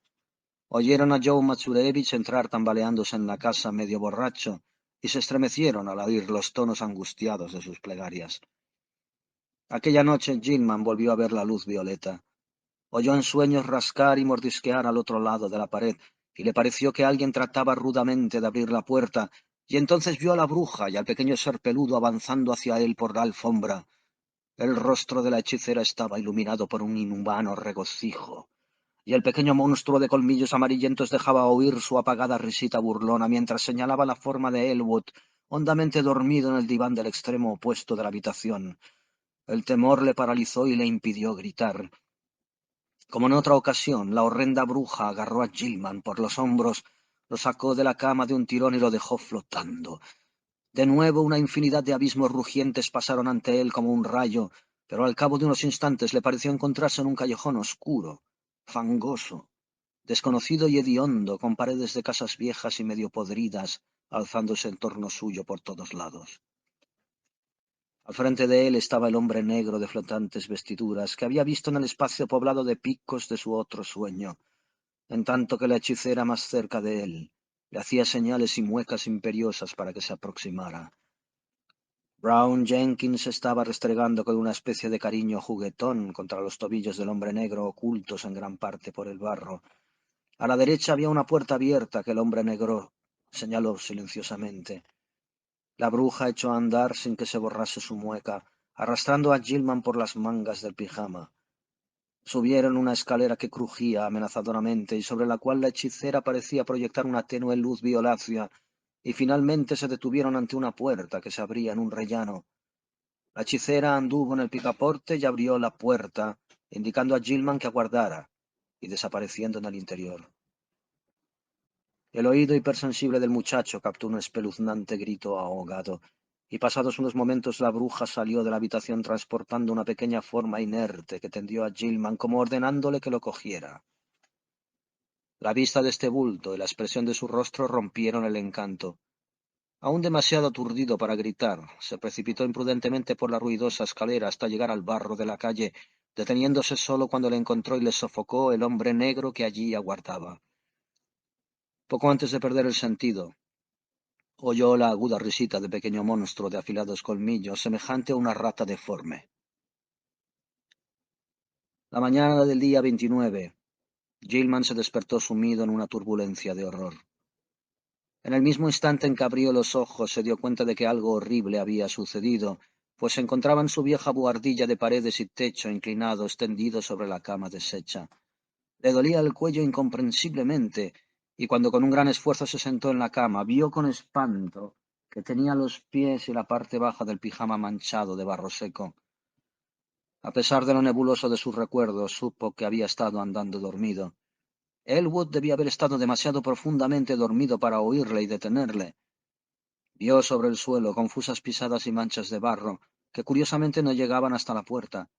oyeron a Joe Matsurevich entrar tambaleándose en la casa medio borracho y se estremecieron al oír los tonos angustiados de sus plegarias. Aquella noche Gilman volvió a ver la luz violeta. Oyó en sueños rascar y mordisquear al otro lado de la pared, y le pareció que alguien trataba rudamente de abrir la puerta, y entonces vio a la bruja y al pequeño ser peludo avanzando hacia él por la alfombra. El rostro de la hechicera estaba iluminado por un inhumano regocijo, y el pequeño monstruo de colmillos amarillentos dejaba oír su apagada risita burlona mientras señalaba la forma de Elwood, hondamente dormido en el diván del extremo opuesto de la habitación. El temor le paralizó y le impidió gritar. Como en otra ocasión, la horrenda bruja agarró a Gilman por los hombros, lo sacó de la cama de un tirón y lo dejó flotando. De nuevo una infinidad de abismos rugientes pasaron ante él como un rayo, pero al cabo de unos instantes le pareció encontrarse en un callejón oscuro, fangoso, desconocido y hediondo, con paredes de casas viejas y medio podridas, alzándose en torno suyo por todos lados. Al frente de él estaba el hombre negro de flotantes vestiduras que había visto en el espacio poblado de picos de su otro sueño, en tanto que la hechicera más cerca de él le hacía señales y muecas imperiosas para que se aproximara. Brown Jenkins estaba restregando con una especie de cariño juguetón contra los tobillos del hombre negro ocultos en gran parte por el barro. A la derecha había una puerta abierta que el hombre negro señaló silenciosamente. La bruja echó a andar sin que se borrase su mueca, arrastrando a Gilman por las mangas del pijama. Subieron una escalera que crujía amenazadoramente y sobre la cual la hechicera parecía proyectar una tenue luz violácea, y finalmente se detuvieron ante una puerta que se abría en un rellano. La hechicera anduvo en el picaporte y abrió la puerta, indicando a Gilman que aguardara, y desapareciendo en el interior. El oído hipersensible del muchacho captó un espeluznante grito ahogado, y pasados unos momentos la bruja salió de la habitación transportando una pequeña forma inerte que tendió a Gilman como ordenándole que lo cogiera. La vista de este bulto y la expresión de su rostro rompieron el encanto. Aún demasiado aturdido para gritar, se precipitó imprudentemente por la ruidosa escalera hasta llegar al barro de la calle, deteniéndose solo cuando le encontró y le sofocó el hombre negro que allí aguardaba. Poco antes de perder el sentido, oyó la aguda risita de pequeño monstruo de afilados colmillos, semejante a una rata deforme. La mañana del día 29, Gilman se despertó sumido en una turbulencia de horror. En el mismo instante en que abrió los ojos, se dio cuenta de que algo horrible había sucedido, pues se encontraba en su vieja buhardilla de paredes y techo inclinado, extendido sobre la cama deshecha. Le dolía el cuello incomprensiblemente, y cuando con un gran esfuerzo se sentó en la cama, vio con espanto que tenía los pies y la parte baja del pijama manchado de barro seco. A pesar de lo nebuloso de sus recuerdos, supo que había estado andando dormido. Elwood debía haber estado demasiado profundamente dormido para oírle y detenerle. Vio sobre el suelo confusas pisadas y manchas de barro, que curiosamente no llegaban hasta la puerta.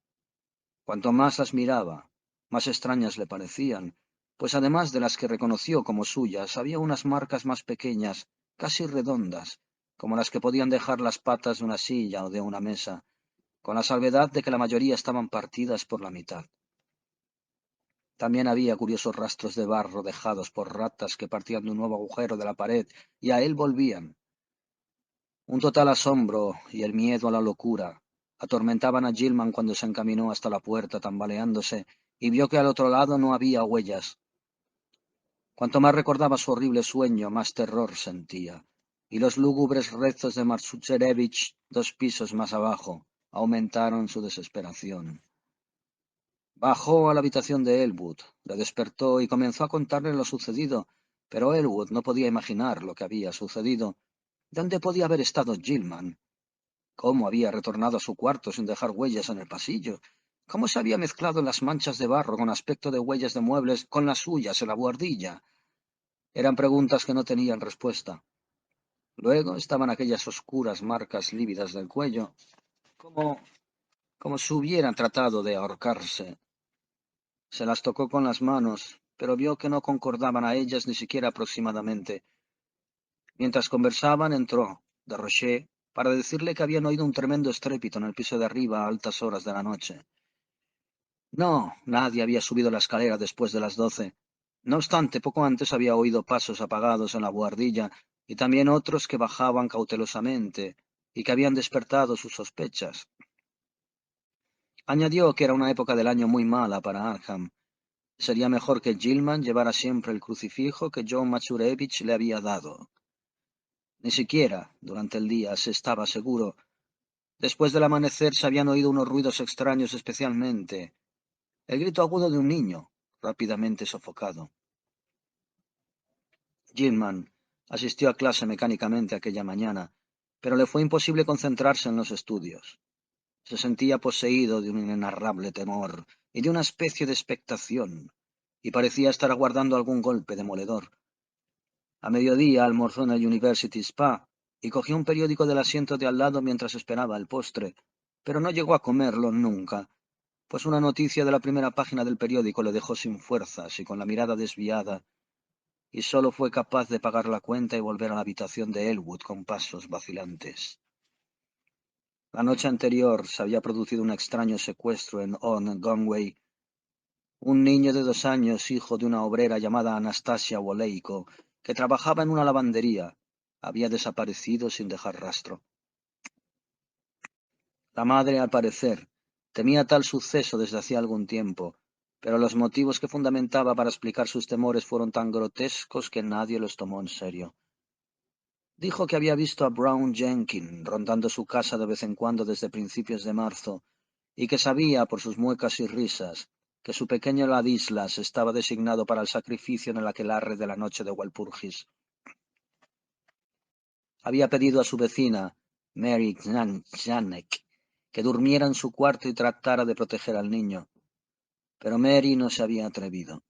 Cuanto más las miraba, más extrañas le parecían, pues además de las que reconoció como suyas, había unas marcas más pequeñas, casi redondas, como las que podían dejar las patas de una silla o de una mesa, con la salvedad de que la mayoría estaban partidas por la mitad. También había curiosos rastros de barro dejados por ratas que partían de un nuevo agujero de la pared y a él volvían. Un total asombro y el miedo a la locura atormentaban a Gilman cuando se encaminó hasta la puerta tambaleándose y vio que al otro lado no había huellas. Cuanto más recordaba su horrible sueño, más terror sentía, y los lúgubres rezos de Marzucherevich, 2 pisos más abajo, aumentaron su desesperación. Bajó a la habitación de Elwood, le despertó y comenzó a contarle lo sucedido, pero Elwood no podía imaginar lo que había sucedido. ¿Dónde podía haber estado Gilman? ¿Cómo había retornado a su cuarto sin dejar huellas en el pasillo? ¿Cómo se había mezclado las manchas de barro con aspecto de huellas de muebles con las suyas en la buhardilla? Eran preguntas que no tenían respuesta. Luego estaban aquellas oscuras marcas lívidas del cuello, como, como si hubieran tratado de ahorcarse. Se las tocó con las manos, pero vio que no concordaban a ellas ni siquiera aproximadamente. Mientras conversaban, entró Desroches para decirle que habían oído un tremendo estrépito en el piso de arriba a altas horas de la noche. No, nadie había subido la escalera después de las 12. No obstante, poco antes había oído pasos apagados en la buhardilla y también otros que bajaban cautelosamente y que habían despertado sus sospechas. Añadió que era una época del año muy mala para Arkham. Sería mejor que Gilman llevara siempre el crucifijo que John Machurevich le había dado. Ni siquiera, durante el día, se estaba seguro. Después del amanecer se habían oído unos ruidos extraños, especialmente el grito agudo de un niño, rápidamente sofocado. Gilman asistió a clase mecánicamente aquella mañana, pero le fue imposible concentrarse en los estudios. Se sentía poseído de un inenarrable temor y de una especie de expectación, y parecía estar aguardando algún golpe demoledor. A mediodía almorzó en el University Spa y cogió un periódico del asiento de al lado mientras esperaba el postre, pero no llegó a comerlo nunca, pues una noticia de la primera página del periódico le dejó sin fuerzas y con la mirada desviada, y solo fue capaz de pagar la cuenta y volver a la habitación de Elwood con pasos vacilantes. La noche anterior se había producido un extraño secuestro en Ongonway. Un niño de 2 años, hijo de una obrera llamada Anastasia Woleiko, que trabajaba en una lavandería, había desaparecido sin dejar rastro. La madre, al parecer, temía tal suceso desde hacía algún tiempo, pero los motivos que fundamentaba para explicar sus temores fueron tan grotescos que nadie los tomó en serio. Dijo que había visto a Brown Jenkins rondando su casa de vez en cuando desde principios de marzo, y que sabía, por sus muecas y risas, que su pequeño Ladislas estaba designado para el sacrificio en el aquelarre de la noche de Walpurgis. Había pedido a su vecina, Mary Janek, que durmiera en su cuarto y tratara de proteger al niño, pero Mary no se había atrevido.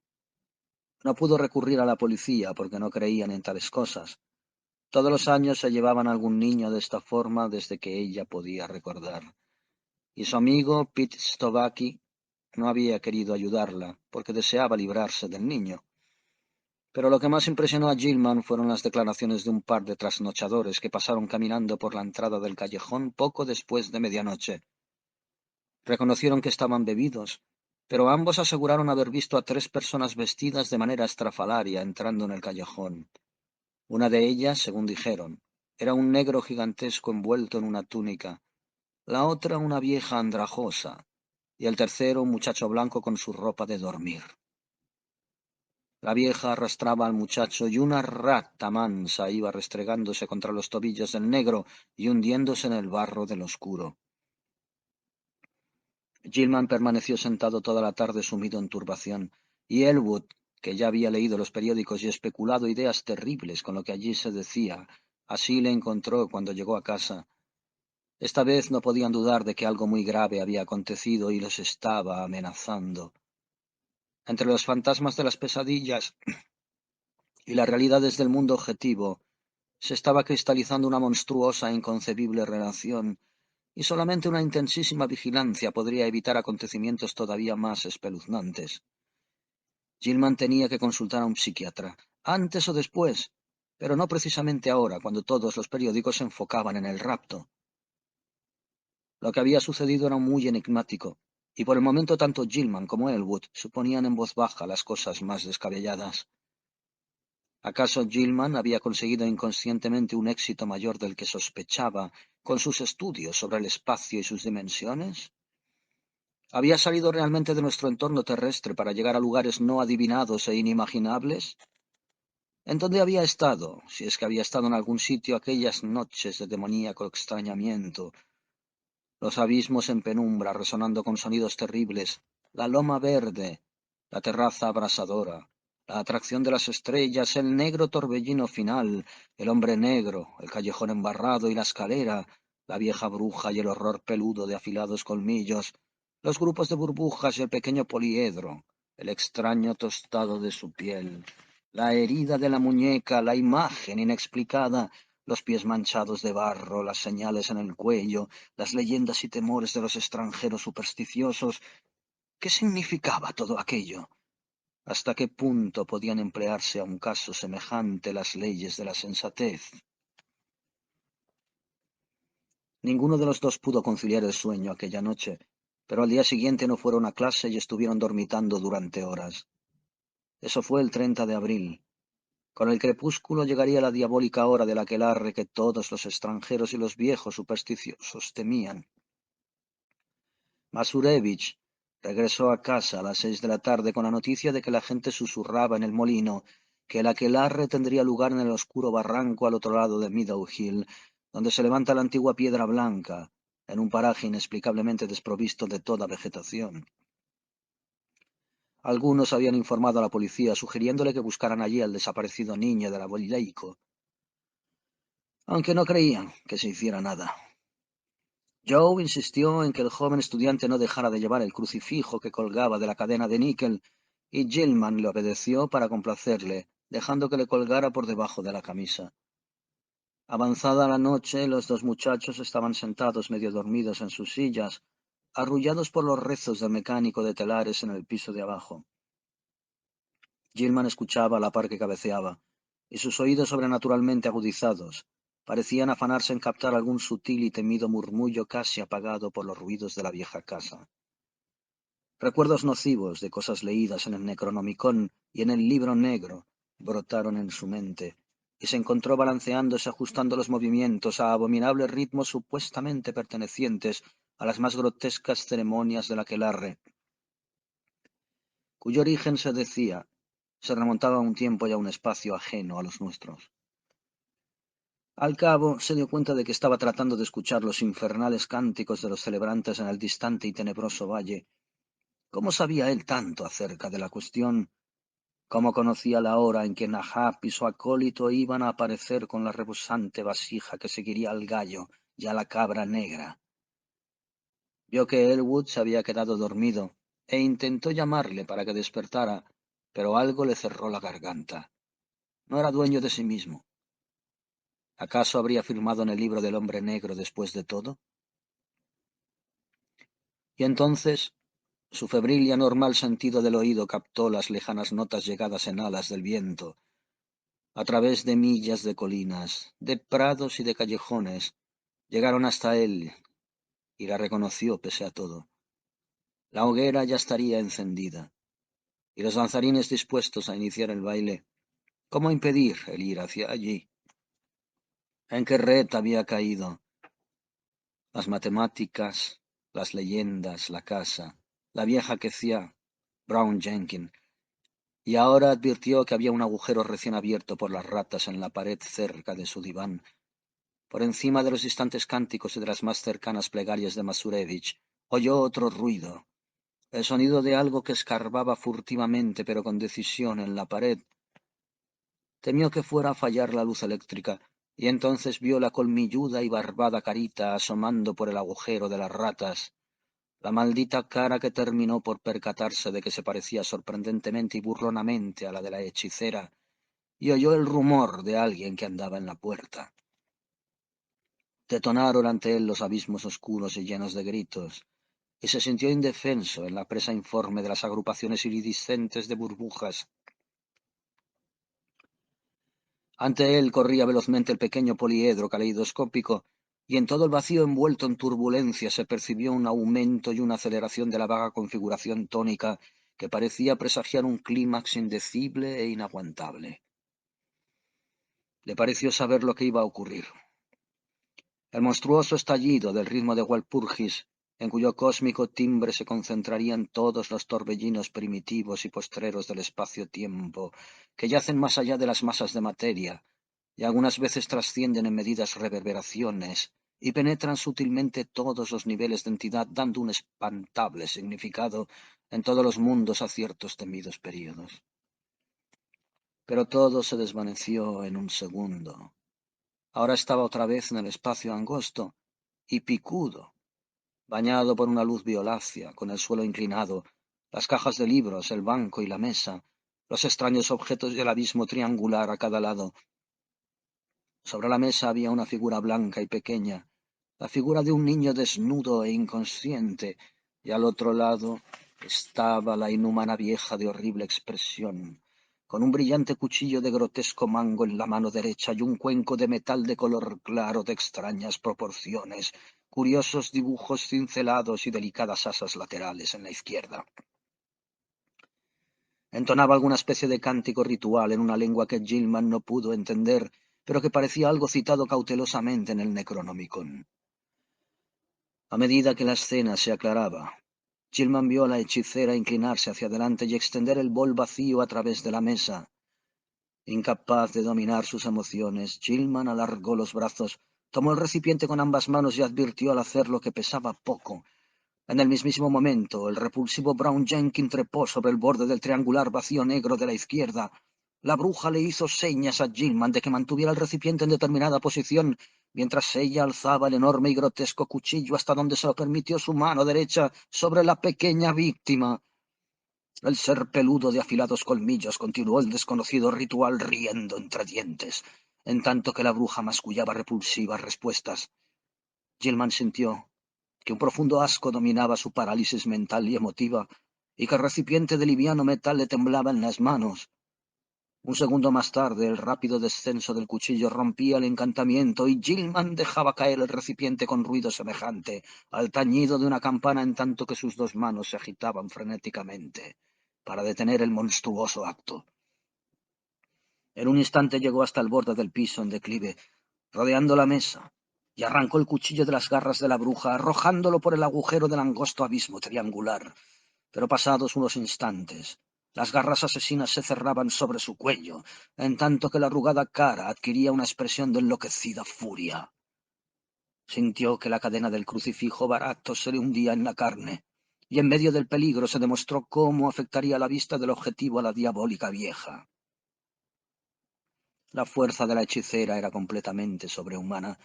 No pudo recurrir a la policía porque no creían en tales cosas. Todos los años se llevaban a algún niño de esta forma desde que ella podía recordar. Y su amigo Pete Stovaki no había querido ayudarla porque deseaba librarse del niño. Pero lo que más impresionó a Gilman fueron las declaraciones de un par de trasnochadores que pasaron caminando por la entrada del callejón poco después de medianoche. Reconocieron que estaban bebidos, pero ambos aseguraron haber visto a 3 personas vestidas de manera estrafalaria entrando en el callejón. Una de ellas, según dijeron, Era un negro gigantesco envuelto en una túnica, la otra una vieja andrajosa, y el tercero un muchacho blanco con su ropa de dormir. La vieja arrastraba al muchacho y una rata mansa iba restregándose contra los tobillos del negro y hundiéndose en el barro del oscuro. Gilman permaneció sentado toda la tarde sumido en turbación, y Elwood, que ya había leído los periódicos y especulado ideas terribles con lo que allí se decía, así le encontró cuando llegó a casa. Esta vez no podían dudar de que algo muy grave había acontecido y los estaba amenazando. Entre los fantasmas de las pesadillas y las realidades del mundo objetivo, se estaba cristalizando una monstruosa e inconcebible relación, y solamente una intensísima vigilancia podría evitar acontecimientos todavía más espeluznantes. Gilman tenía que consultar a un psiquiatra, antes o después, pero no precisamente ahora, cuando todos los periódicos se enfocaban en el rapto. Lo que había sucedido era muy enigmático, y por el momento tanto Gilman como Elwood suponían en voz baja las cosas más descabelladas. ¿Acaso Gilman había conseguido inconscientemente un éxito mayor del que sospechaba con sus estudios sobre el espacio y sus dimensiones? ¿Había salido realmente de nuestro entorno terrestre para llegar a lugares no adivinados e inimaginables? ¿En dónde había estado, si es que había estado en algún sitio aquellas noches de demoníaco extrañamiento? Los abismos en penumbra resonando con sonidos terribles, la loma verde, la terraza abrasadora, la atracción de las estrellas, el negro torbellino final, el hombre negro, el callejón embarrado y la escalera, la vieja bruja y el horror peludo de afilados colmillos, los grupos de burbujas y el pequeño poliedro, el extraño tostado de su piel, la herida de la muñeca, la imagen inexplicada, los pies manchados de barro, las señales en el cuello, las leyendas y temores de los extranjeros supersticiosos. ¿Qué significaba todo aquello? ¿Hasta qué punto podían emplearse a un caso semejante las leyes de la sensatez? Ninguno de los dos pudo conciliar el sueño aquella noche, pero al día siguiente no fueron a clase y estuvieron dormitando durante horas. Eso fue el 30 de abril. Con el crepúsculo llegaría la diabólica hora del aquelarre que todos los extranjeros y los viejos supersticiosos temían. Masurevich regresó a casa a las 6 de la tarde con la noticia de que la gente susurraba en el molino que el aquelarre tendría lugar en el oscuro barranco al otro lado de Meadow Hill, donde se levanta la antigua piedra blanca, en un paraje inexplicablemente desprovisto de toda vegetación. Algunos habían informado a la policía sugiriéndole que buscaran allí al desaparecido niño de la Leico, aunque no creían que se hiciera nada. Joe insistió en que el joven estudiante no dejara de llevar el crucifijo que colgaba de la cadena de níquel, y Gilman le obedeció para complacerle, dejando que le colgara por debajo de la camisa. Avanzada la noche, los dos muchachos estaban sentados medio dormidos en sus sillas, arrullados por los rezos del mecánico de telares en el piso de abajo. Gilman escuchaba a la par que cabeceaba, y sus oídos sobrenaturalmente agudizados parecían afanarse en captar algún sutil y temido murmullo casi apagado por los ruidos de la vieja casa. Recuerdos nocivos de cosas leídas en el Necronomicon y en el Libro Negro brotaron en su mente, y se encontró balanceándose ajustando los movimientos a abominables ritmos supuestamente pertenecientes a las más grotescas ceremonias del aquelarre, cuyo origen se decía se remontaba a un tiempo y a un espacio ajeno a los nuestros. Al cabo, se dio cuenta de que estaba tratando de escuchar los infernales cánticos de los celebrantes en el distante y tenebroso valle. ¿Cómo sabía él tanto acerca de la cuestión? ¿Cómo conocía la hora en que Nahab y su acólito iban a aparecer con la rebosante vasija que seguiría al gallo y a la cabra negra? Vio que Elwood se había quedado dormido e intentó llamarle para que despertara, pero algo le cerró la garganta. No era dueño de sí mismo. ¿Acaso habría firmado en el libro del hombre negro después de todo? Y entonces su febril y anormal sentido del oído captó las lejanas notas llegadas en alas del viento, a través de millas de colinas, de prados y de callejones, llegaron hasta él, y la reconoció pese a todo. La hoguera ya estaría encendida, y los danzarines dispuestos a iniciar el baile. ¿Cómo impedir el ir hacia allí? ¿En qué red había caído? Las matemáticas, las leyendas, la casa, la vieja que hacía Brown Jenkins, y ahora advirtió que había un agujero recién abierto por las ratas en la pared cerca de su diván. Por encima de los distantes cánticos y de las más cercanas plegarias de Masurevich, oyó otro ruido, el sonido de algo que escarbaba furtivamente pero con decisión en la pared. Temió que fuera a fallar la luz eléctrica, y entonces vio la colmilluda y barbada carita asomando por el agujero de las ratas, la maldita cara que terminó por percatarse de que se parecía sorprendentemente y burlonamente a la de la hechicera, y oyó el rumor de alguien que andaba en la puerta. Detonaron ante él los abismos oscuros y llenos de gritos, y se sintió indefenso en la presa informe de las agrupaciones iridiscentes de burbujas. Ante él corría velozmente el pequeño poliedro caleidoscópico, y en todo el vacío envuelto en turbulencia se percibió un aumento y una aceleración de la vaga configuración tónica que parecía presagiar un clímax indecible e inaguantable. Le pareció saber lo que iba a ocurrir. El monstruoso estallido del ritmo de Walpurgis, en cuyo cósmico timbre se concentrarían todos los torbellinos primitivos y postreros del espacio-tiempo, que yacen más allá de las masas de materia, y algunas veces trascienden en medidas reverberaciones, y penetran sutilmente todos los niveles de entidad, dando un espantable significado en todos los mundos a ciertos temidos períodos. Pero todo se desvaneció en un segundo. Ahora estaba otra vez en el espacio angosto y picudo, bañado por una luz violácea, con el suelo inclinado, las cajas de libros, el banco y la mesa, los extraños objetos del abismo triangular a cada lado. Sobre la mesa había una figura blanca y pequeña, la figura de un niño desnudo e inconsciente, y al otro lado estaba la inhumana vieja de horrible expresión, con un brillante cuchillo de grotesco mango en la mano derecha y un cuenco de metal de color claro de extrañas proporciones, curiosos dibujos cincelados y delicadas asas laterales en la izquierda. Entonaba alguna especie de cántico ritual en una lengua que Gilman no pudo entender, pero que parecía algo citado cautelosamente en el Necronomicon. A medida que la escena se aclaraba, Gilman vio a la hechicera inclinarse hacia adelante y extender el bol vacío a través de la mesa. Incapaz de dominar sus emociones, Gilman alargó los brazos, tomó el recipiente con ambas manos y advirtió al hacerlo que pesaba poco. En el mismísimo momento, el repulsivo Brown Jenkins trepó sobre el borde del triangular vacío negro de la izquierda. La bruja le hizo señas a Gilman de que mantuviera el recipiente en determinada posición, mientras ella alzaba el enorme y grotesco cuchillo hasta donde se lo permitió su mano derecha sobre la pequeña víctima. El ser peludo de afilados colmillos continuó el desconocido ritual riendo entre dientes, en tanto que la bruja mascullaba repulsivas respuestas. Gilman sintió que un profundo asco dominaba su parálisis mental y emotiva, y que el recipiente de liviano metal le temblaba en las manos. Un segundo más tarde, el rápido descenso del cuchillo rompía el encantamiento y Gilman dejaba caer el recipiente con ruido semejante al tañido de una campana, en tanto que sus dos manos se agitaban frenéticamente para detener el monstruoso acto. En un instante llegó hasta el borde del piso en declive, rodeando la mesa, y arrancó el cuchillo de las garras de la bruja, arrojándolo por el agujero del angosto abismo triangular. Pero pasados unos instantes, las garras asesinas se cerraban sobre su cuello, en tanto que la arrugada cara adquiría una expresión de enloquecida furia. Sintió que la cadena del crucifijo barato se le hundía en la carne, y en medio del peligro se demostró cómo afectaría la vista del objetivo a la diabólica vieja. La fuerza de la hechicera era completamente sobrehumana,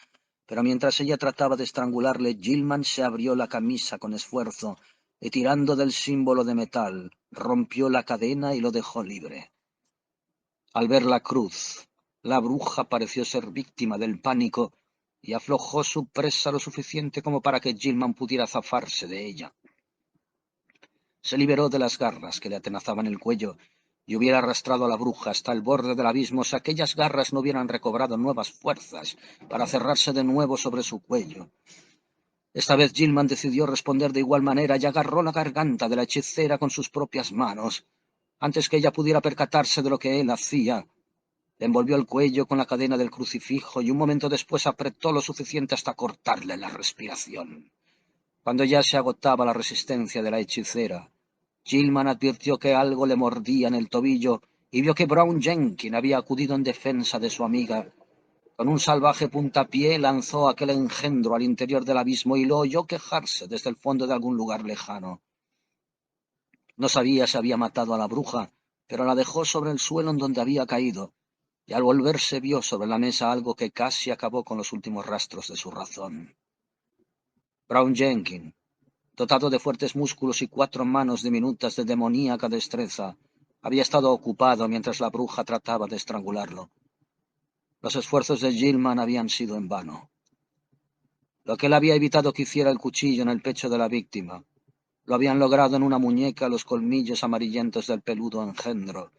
pero mientras ella trataba de estrangularle, Gilman se abrió la camisa con esfuerzo y, tirando del símbolo de metal, rompió la cadena y lo dejó libre. Al ver la cruz, la bruja pareció ser víctima del pánico y aflojó su presa lo suficiente como para que Gilman pudiera zafarse de ella. Se liberó de las garras que le atenazaban el cuello y hubiera arrastrado a la bruja hasta el borde del abismo si aquellas garras no hubieran recobrado nuevas fuerzas para cerrarse de nuevo sobre su cuello. Esta vez Gilman decidió responder de igual manera y agarró la garganta de la hechicera con sus propias manos. Antes que ella pudiera percatarse de lo que él hacía, Le envolvió el cuello con la cadena del crucifijo y un momento después apretó lo suficiente hasta cortarle la respiración. Cuando ya se agotaba la resistencia de la hechicera, Gilman advirtió que algo le mordía en el tobillo y vio que Brown Jenkins había acudido en defensa de su amiga. Con un salvaje puntapié lanzó aquel engendro al interior del abismo y lo oyó quejarse desde el fondo de algún lugar lejano. No sabía si había matado a la bruja, pero la dejó sobre el suelo en donde había caído, y al volverse vio sobre la mesa algo que casi acabó con los últimos rastros de su razón. Brown Jenkins, dotado de fuertes músculos y 4 manos diminutas de demoníaca destreza, había estado ocupado mientras la bruja trataba de estrangularlo. Los esfuerzos de Gilman habían sido en vano. Lo que él había evitado que hiciera el cuchillo en el pecho de la víctima, lo habían logrado en una muñeca los colmillos amarillentos del peludo engendro,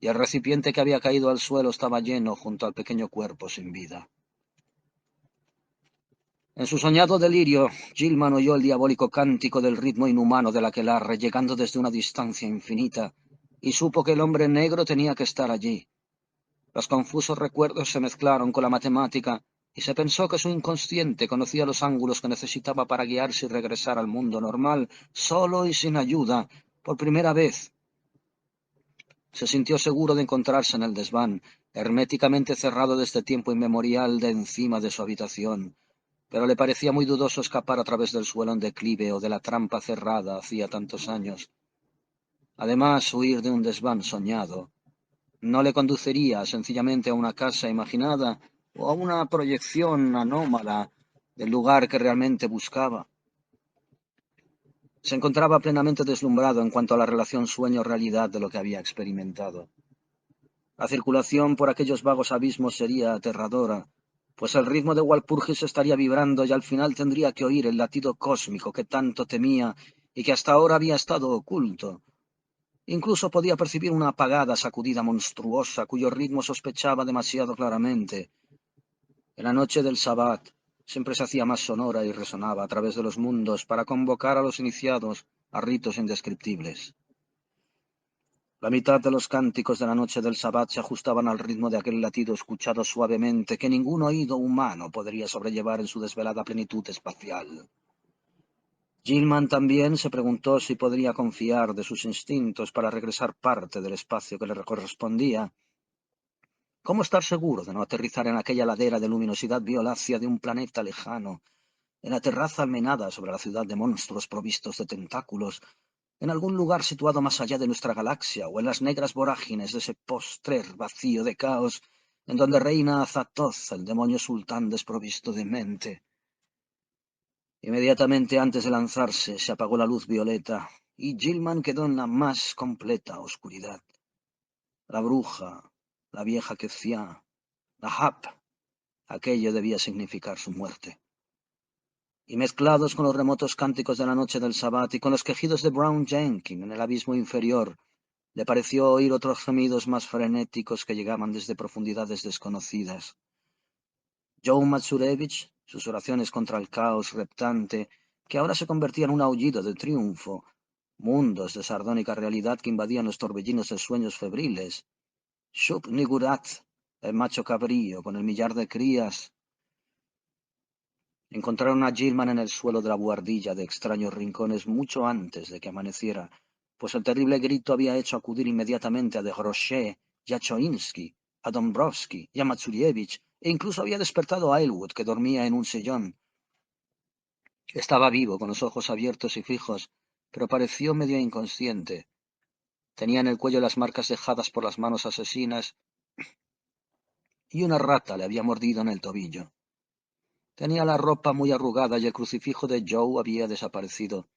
y el recipiente que había caído al suelo estaba lleno junto al pequeño cuerpo sin vida. En su soñado delirio, Gilman oyó el diabólico cántico del ritmo inhumano del aquelarre llegando desde una distancia infinita, y supo que el hombre negro tenía que estar allí. Los confusos recuerdos se mezclaron con la matemática, y se pensó que su inconsciente conocía los ángulos que necesitaba para guiarse y regresar al mundo normal, solo y sin ayuda, por primera vez. Se sintió seguro de encontrarse en el desván, herméticamente cerrado desde tiempo inmemorial de encima de su habitación, pero le parecía muy dudoso escapar a través del suelo en declive o de la trampa cerrada hacía tantos años. Además, huir de un desván soñado no le conduciría sencillamente a una casa imaginada o a una proyección anómala del lugar que realmente buscaba. Se encontraba plenamente deslumbrado en cuanto a la relación sueño-realidad de lo que había experimentado. La circulación por aquellos vagos abismos sería aterradora, pues el ritmo de Walpurgis estaría vibrando y al final tendría que oír el latido cósmico que tanto temía y que hasta ahora había estado oculto. Incluso podía percibir una apagada sacudida monstruosa cuyo ritmo sospechaba demasiado claramente. En la noche del Sabbat siempre se hacía más sonora y resonaba a través de los mundos para convocar a los iniciados a ritos indescriptibles. La mitad de los cánticos de la noche del Sabbat se ajustaban al ritmo de aquel latido escuchado suavemente que ningún oído humano podría sobrellevar en su desvelada plenitud espacial. Gilman también se preguntó si podría confiar de sus instintos para regresar parte del espacio que le correspondía. ¿Cómo estar seguro de no aterrizar en aquella ladera de luminosidad violácea de un planeta lejano, en la terraza almenada sobre la ciudad de monstruos provistos de tentáculos, en algún lugar situado más allá de nuestra galaxia o en las negras vorágines de ese postrer vacío de caos en donde reina Azathoth, el demonio sultán desprovisto de mente? Inmediatamente antes de lanzarse se apagó la luz violeta y Gilman quedó en la más completa oscuridad. La bruja, la vieja Kezia, la Hap, aquello debía significar su muerte. Y mezclados con los remotos cánticos de la noche del Sabbat y con los quejidos de Brown Jenkins en el abismo inferior, le pareció oír otros gemidos más frenéticos que llegaban desde profundidades desconocidas. Joe Matsurevich, sus oraciones contra el caos reptante, que ahora se convertía en un aullido de triunfo, mundos de sardónica realidad que invadían los torbellinos de sueños febriles. Shub Nigurat, el macho cabrío con el millar de crías. Encontraron a Gilman en el suelo de la buhardilla de extraños rincones mucho antes de que amaneciera, pues el terrible grito había hecho acudir inmediatamente a de Groschet y a Choinsky, a Dombrowski y a Matsurievich, e incluso había despertado a Elwood, que dormía en un sillón. Estaba vivo, con los ojos abiertos y fijos, pero pareció medio inconsciente. Tenía en el cuello las marcas dejadas por las manos asesinas y una rata le había mordido en el tobillo. Tenía la ropa muy arrugada y el crucifijo de Joe había desaparecido.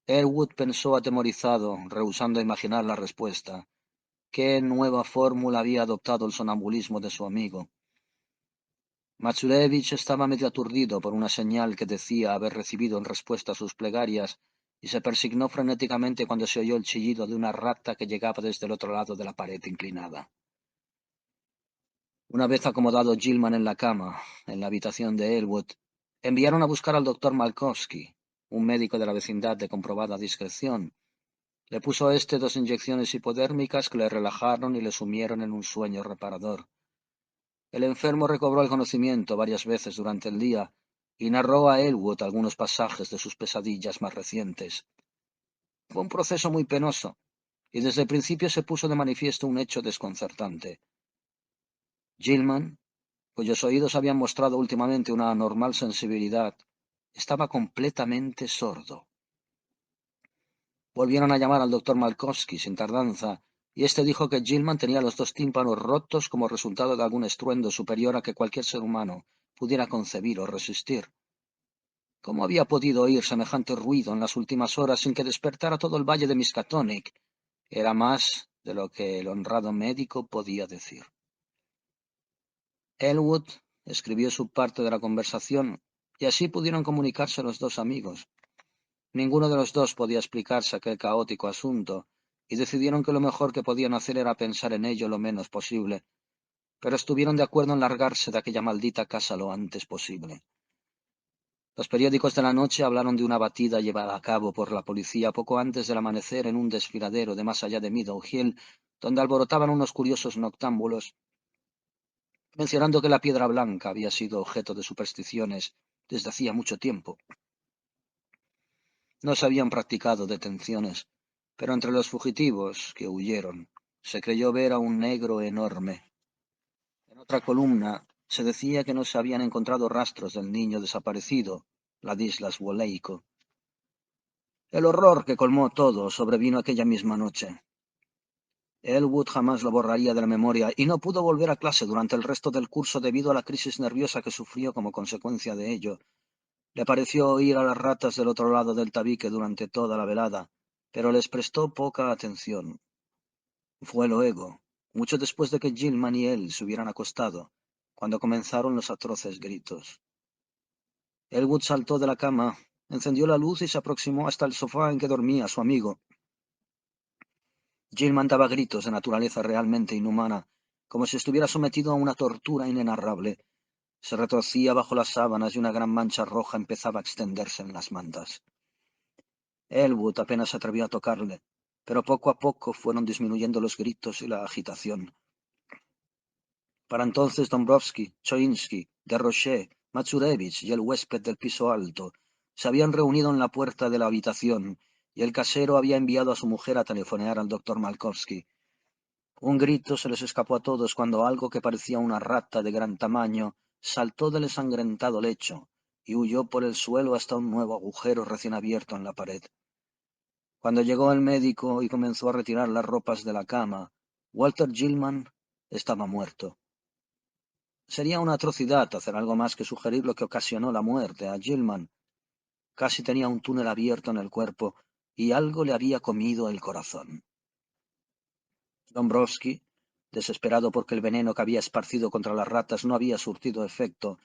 Elwood pensó atemorizado, rehusando imaginar la respuesta. ¿Qué nueva fórmula había adoptado el sonambulismo de su amigo? Matsurevich estaba medio aturdido por una señal que decía haber recibido en respuesta a sus plegarias, y se persignó frenéticamente cuando se oyó el chillido de una rata que llegaba desde el otro lado de la pared inclinada. Una vez acomodado Gilman en la cama, en la habitación de Elwood, enviaron a buscar al doctor Malkowski, un médico de la vecindad de comprobada discreción, Le puso a este 2 inyecciones hipodérmicas que le relajaron y le sumieron en un sueño reparador. El enfermo recobró el conocimiento varias veces durante el día y narró a Elwood algunos pasajes de sus pesadillas más recientes. Fue un proceso muy penoso, y desde el principio se puso de manifiesto un hecho desconcertante. Gilman, cuyos oídos habían mostrado últimamente una anormal sensibilidad, estaba completamente sordo. Volvieron a llamar al doctor Malkowski sin tardanza, y éste dijo que Gilman tenía los 2 tímpanos rotos como resultado de algún estruendo superior a que cualquier ser humano pudiera concebir o resistir. ¿Cómo había podido oír semejante ruido en las últimas horas sin que despertara todo el valle de Miskatonic? Era más de lo que el honrado médico podía decir. Elwood escribió su parte de la conversación, y así pudieron comunicarse los dos amigos. Ninguno de los dos podía explicarse aquel caótico asunto, y decidieron que lo mejor que podían hacer era pensar en ello lo menos posible, pero estuvieron de acuerdo en largarse de aquella maldita casa lo antes posible. Los periódicos de la noche hablaron de una batida llevada a cabo por la policía poco antes del amanecer en un desfiladero de más allá de Meadow Hill, donde alborotaban unos curiosos noctámbulos, mencionando que la piedra blanca había sido objeto de supersticiones desde hacía mucho tiempo. No se habían practicado detenciones, pero entre los fugitivos que huyeron se creyó ver a un negro enorme. En otra columna se decía que no se habían encontrado rastros del niño desaparecido, Ladislas Woleico. El horror que colmó todo sobrevino aquella misma noche. Elwood jamás lo borraría de la memoria y no pudo volver a clase durante el resto del curso debido a la crisis nerviosa que sufrió como consecuencia de ello. Le pareció oír a las ratas del otro lado del tabique durante toda la velada, pero les prestó poca atención. Fue luego, mucho después de que Gilman y él se hubieran acostado, cuando comenzaron los atroces gritos. Elwood saltó de la cama, encendió la luz y se aproximó hasta el sofá en que dormía su amigo. Gilman daba gritos de naturaleza realmente inhumana, como si estuviera sometido a una tortura inenarrable. Se retorcía bajo las sábanas y una gran mancha roja empezaba a extenderse en las mantas. Elwood apenas se atrevió a tocarle, pero poco a poco fueron disminuyendo los gritos y la agitación. Para entonces Dombrowski, Choinsky, Desrochers, Matsurevich y el huésped del piso alto se habían reunido en la puerta de la habitación, y el casero había enviado a su mujer a telefonear al doctor Malkowski. Un grito se les escapó a todos cuando algo que parecía una rata de gran tamaño saltó del ensangrentado lecho y huyó por el suelo hasta un nuevo agujero recién abierto en la pared. Cuando llegó el médico y comenzó a retirar las ropas de la cama, Walter Gilman estaba muerto. Sería una atrocidad hacer algo más que sugerir lo que ocasionó la muerte a Gilman. Casi tenía un túnel abierto en el cuerpo y algo le había comido el corazón. Dombrowski, desesperado porque el veneno que había esparcido contra las ratas no había surtido efecto,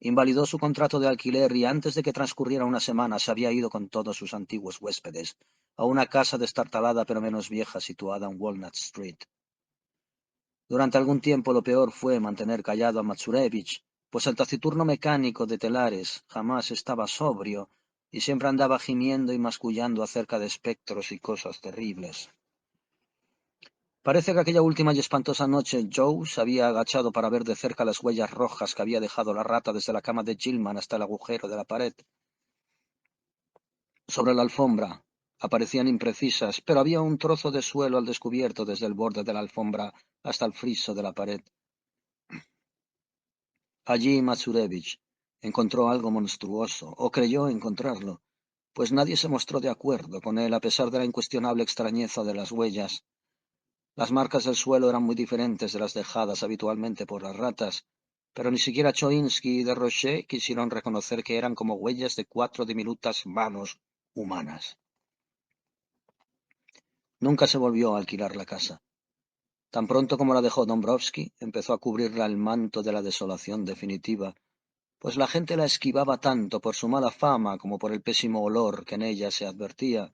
invalidó su contrato de alquiler y antes de que transcurriera una semana se había ido con todos sus antiguos huéspedes a una casa destartalada pero menos vieja situada en Walnut Street. Durante algún tiempo lo peor fue mantener callado a Matsurevich, pues el taciturno mecánico de telares jamás estaba sobrio y siempre andaba gimiendo y mascullando acerca de espectros y cosas terribles. Parece que aquella última y espantosa noche Joe se había agachado para ver de cerca las huellas rojas que había dejado la rata desde la cama de Gilman hasta el agujero de la pared. Sobre la alfombra aparecían imprecisas, pero había un trozo de suelo al descubierto desde el borde de la alfombra hasta el friso de la pared. Allí Matsurevich encontró algo monstruoso, o creyó encontrarlo, pues nadie se mostró de acuerdo con él a pesar de la incuestionable extrañeza de las huellas. Las marcas del suelo eran muy diferentes de las dejadas habitualmente por las ratas, pero ni siquiera Choinsky y Desrochers quisieron reconocer que eran como huellas de 4 diminutas manos humanas. Nunca se volvió a alquilar la casa. Tan pronto como la dejó Dombrowski, empezó a cubrirla el manto de la desolación definitiva, pues la gente la esquivaba tanto por su mala fama como por el pésimo olor que en ella se advertía.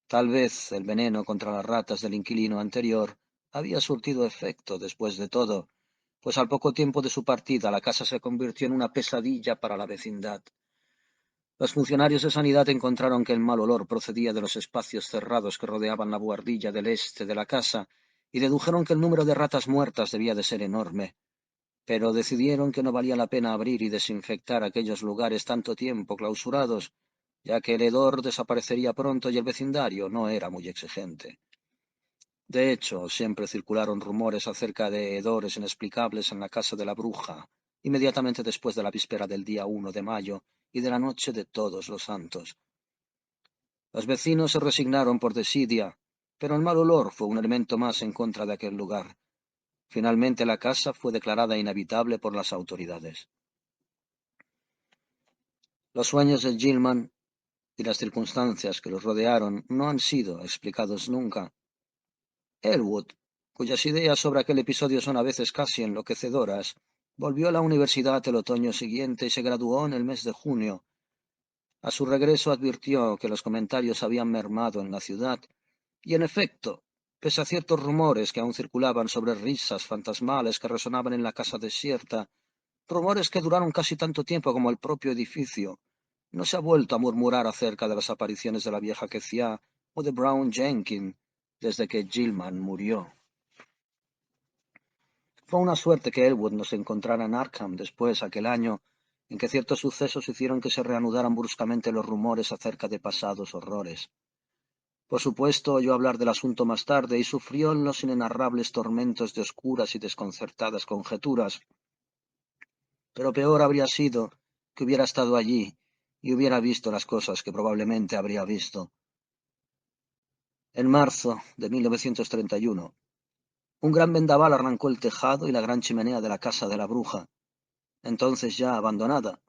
Tal vez el veneno contra las ratas del inquilino anterior había surtido efecto después de todo, pues al poco tiempo de su partida la casa se convirtió en una pesadilla para la vecindad. Los funcionarios de sanidad encontraron que el mal olor procedía de los espacios cerrados que rodeaban la buhardilla del este de la casa y dedujeron que el número de ratas muertas debía de ser enorme, pero decidieron que no valía la pena abrir y desinfectar aquellos lugares tanto tiempo clausurados, ya que el hedor desaparecería pronto y el vecindario no era muy exigente. De hecho, siempre circularon rumores acerca de hedores inexplicables en la casa de la bruja, inmediatamente después de la víspera del día 1 de mayo y de la noche de Todos los Santos. Los vecinos se resignaron por desidia, pero el mal olor fue un elemento más en contra de aquel lugar. Finalmente la casa fue declarada inhabitable por las autoridades. Los sueños de Gilman y las circunstancias que los rodearon no han sido explicados nunca. Elwood, cuyas ideas sobre aquel episodio son a veces casi enloquecedoras, volvió a la universidad el otoño siguiente y se graduó en el mes de junio. A su regreso advirtió que los comentarios habían mermado en la ciudad, y en efecto, pese a ciertos rumores que aún circulaban sobre risas fantasmales que resonaban en la casa desierta, rumores que duraron casi tanto tiempo como el propio edificio, no se ha vuelto a murmurar acerca de las apariciones de la vieja Kezia o de Brown Jenkins desde que Gilman murió. Fue una suerte que Elwood no se encontrara en Arkham después, aquel año, en que ciertos sucesos hicieron que se reanudaran bruscamente los rumores acerca de pasados horrores. Por supuesto, oyó hablar del asunto más tarde y sufrió en los inenarrables tormentos de oscuras y desconcertadas conjeturas. Pero peor habría sido que hubiera estado allí y hubiera visto las cosas que probablemente habría visto. En marzo de 1931, un gran vendaval arrancó el tejado y la gran chimenea de la casa de la bruja, entonces ya abandonada,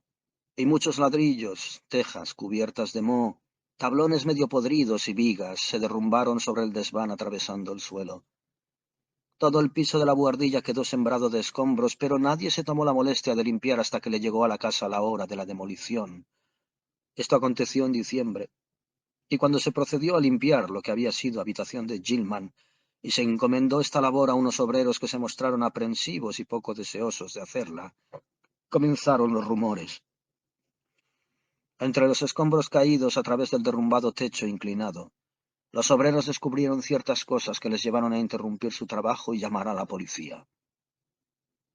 y muchos ladrillos, tejas cubiertas de moho, tablones medio podridos y vigas se derrumbaron sobre el desván atravesando el suelo. Todo el piso de la buhardilla quedó sembrado de escombros, pero nadie se tomó la molestia de limpiar hasta que le llegó a la casa la hora de la demolición. Esto aconteció en diciembre, y cuando se procedió a limpiar lo que había sido habitación de Gilman, y se encomendó esta labor a unos obreros que se mostraron aprensivos y poco deseosos de hacerla, comenzaron los rumores. Entre los escombros caídos a través del derrumbado techo inclinado, los obreros descubrieron ciertas cosas que les llevaron a interrumpir su trabajo y llamar a la policía.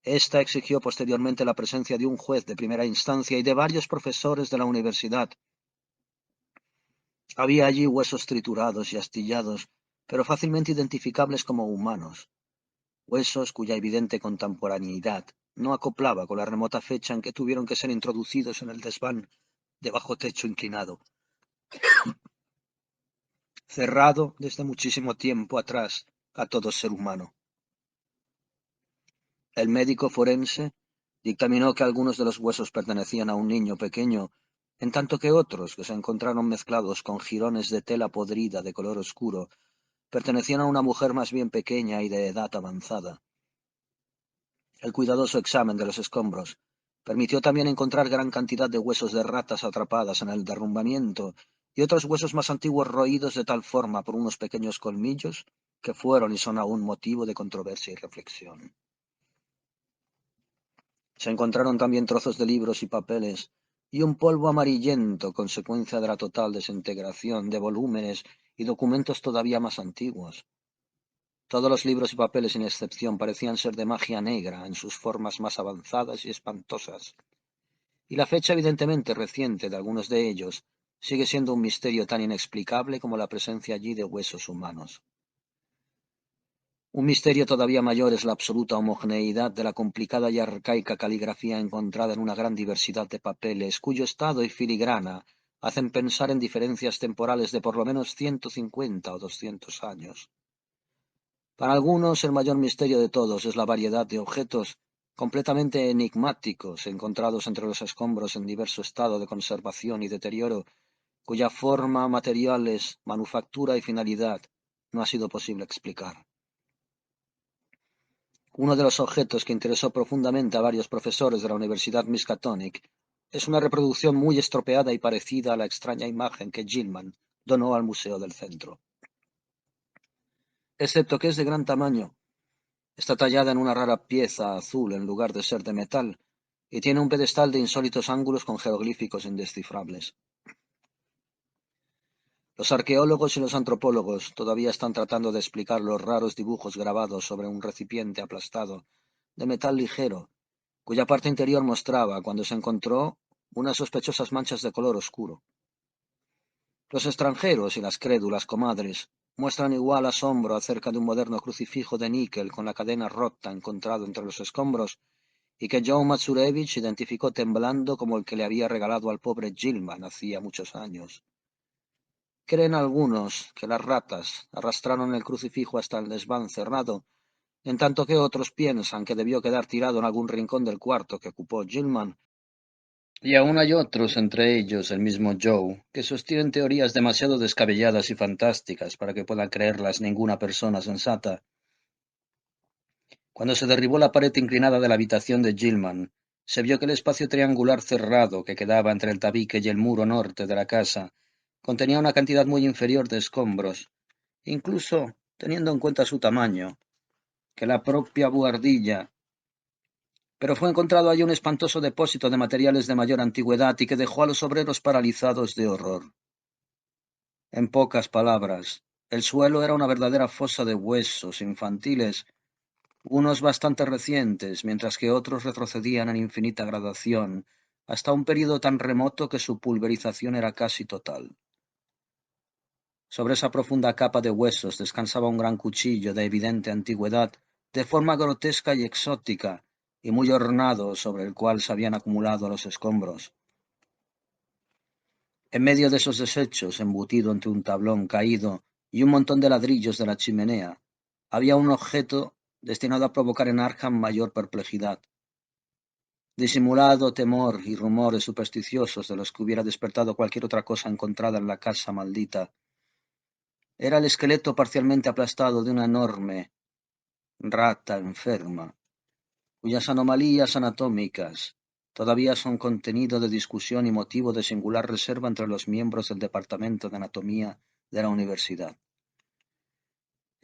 Esta exigió posteriormente la presencia de un juez de primera instancia y de varios profesores de la universidad. Había allí huesos triturados y astillados, pero fácilmente identificables como humanos, huesos cuya evidente contemporaneidad no acoplaba con la remota fecha en que tuvieron que ser introducidos en el desván de bajo techo inclinado, cerrado desde muchísimo tiempo atrás a todo ser humano. El médico forense dictaminó que algunos de los huesos pertenecían a un niño pequeño, en tanto que otros, que se encontraron mezclados con jirones de tela podrida de color oscuro, pertenecían a una mujer más bien pequeña y de edad avanzada. El cuidadoso examen de los escombros permitió también encontrar gran cantidad de huesos de ratas atrapadas en el derrumbamiento y otros huesos más antiguos roídos de tal forma por unos pequeños colmillos que fueron y son aún motivo de controversia y reflexión. Se encontraron también trozos de libros y papeles y un polvo amarillento, consecuencia de la total desintegración de volúmenes y documentos todavía más antiguos. Todos los libros y papeles, sin excepción, parecían ser de magia negra en sus formas más avanzadas y espantosas. Y la fecha evidentemente reciente de algunos de ellos sigue siendo un misterio tan inexplicable como la presencia allí de huesos humanos. Un misterio todavía mayor es la absoluta homogeneidad de la complicada y arcaica caligrafía encontrada en una gran diversidad de papeles, cuyo estado y filigrana hacen pensar en diferencias temporales de por lo menos 150 o 200 años. Para algunos, el mayor misterio de todos es la variedad de objetos completamente enigmáticos encontrados entre los escombros en diverso estado de conservación y deterioro, cuya forma, materiales, manufactura y finalidad no ha sido posible explicar. Uno de los objetos que interesó profundamente a varios profesores de la Universidad Miskatonic es una reproducción muy estropeada y parecida a la extraña imagen que Gilman donó al Museo del Centro. Excepto que es de gran tamaño, está tallada en una rara pieza azul en lugar de ser de metal, y tiene un pedestal de insólitos ángulos con jeroglíficos indescifrables. Los arqueólogos y los antropólogos todavía están tratando de explicar los raros dibujos grabados sobre un recipiente aplastado de metal ligero, cuya parte interior mostraba, cuando se encontró, unas sospechosas manchas de color oscuro. Los extranjeros y las crédulas comadres muestran igual asombro acerca de un moderno crucifijo de níquel con la cadena rota encontrado entre los escombros y que John Matsurevich identificó temblando como el que le había regalado al pobre Gilman hacía muchos años. Creen algunos que las ratas arrastraron el crucifijo hasta el desván cerrado, en tanto que otros piensan que debió quedar tirado en algún rincón del cuarto que ocupó Gilman. Y aún hay otros, entre ellos el mismo Joe, que sostienen teorías demasiado descabelladas y fantásticas para que pueda creerlas ninguna persona sensata. Cuando se derribó la pared inclinada de la habitación de Gilman, se vio que el espacio triangular cerrado que quedaba entre el tabique y el muro norte de la casa contenía una cantidad muy inferior de escombros, incluso teniendo en cuenta su tamaño, que la propia buhardilla. Pero fue encontrado allí un espantoso depósito de materiales de mayor antigüedad y que dejó a los obreros paralizados de horror. En pocas palabras, el suelo era una verdadera fosa de huesos infantiles, unos bastante recientes, mientras que otros retrocedían en infinita gradación, hasta un período tan remoto que su pulverización era casi total. Sobre esa profunda capa de huesos descansaba un gran cuchillo de evidente antigüedad, de forma grotesca y exótica, y muy ornado, sobre el cual se habían acumulado los escombros. En medio de esos desechos, embutido entre un tablón caído y un montón de ladrillos de la chimenea, había un objeto destinado a provocar en Arkham mayor perplejidad. Disimulado temor y rumores supersticiosos de los que hubiera despertado cualquier otra cosa encontrada en la casa maldita. Era el esqueleto parcialmente aplastado de una enorme rata enferma, cuyas anomalías anatómicas todavía son contenido de discusión y motivo de singular reserva entre los miembros del Departamento de Anatomía de la Universidad.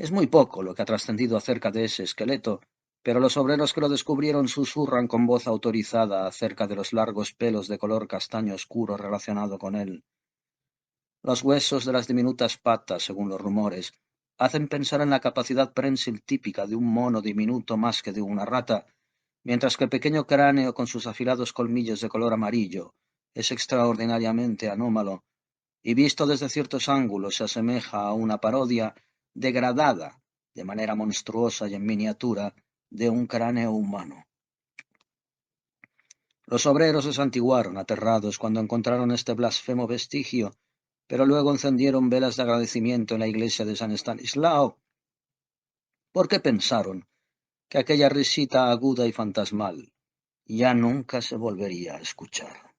Es muy poco lo que ha trascendido acerca de ese esqueleto, pero los obreros que lo descubrieron susurran con voz autorizada acerca de los largos pelos de color castaño oscuro relacionado con él. Los huesos de las diminutas patas, según los rumores, hacen pensar en la capacidad prensil típica de un mono diminuto más que de una rata, mientras que el pequeño cráneo con sus afilados colmillos de color amarillo es extraordinariamente anómalo, y visto desde ciertos ángulos se asemeja a una parodia degradada, de manera monstruosa y en miniatura, de un cráneo humano. Los obreros se santiguaron, aterrados, cuando encontraron este blasfemo vestigio, pero luego encendieron velas de agradecimiento en la iglesia de San Estanislao, porque pensaron que aquella risita aguda y fantasmal ya nunca se volvería a escuchar.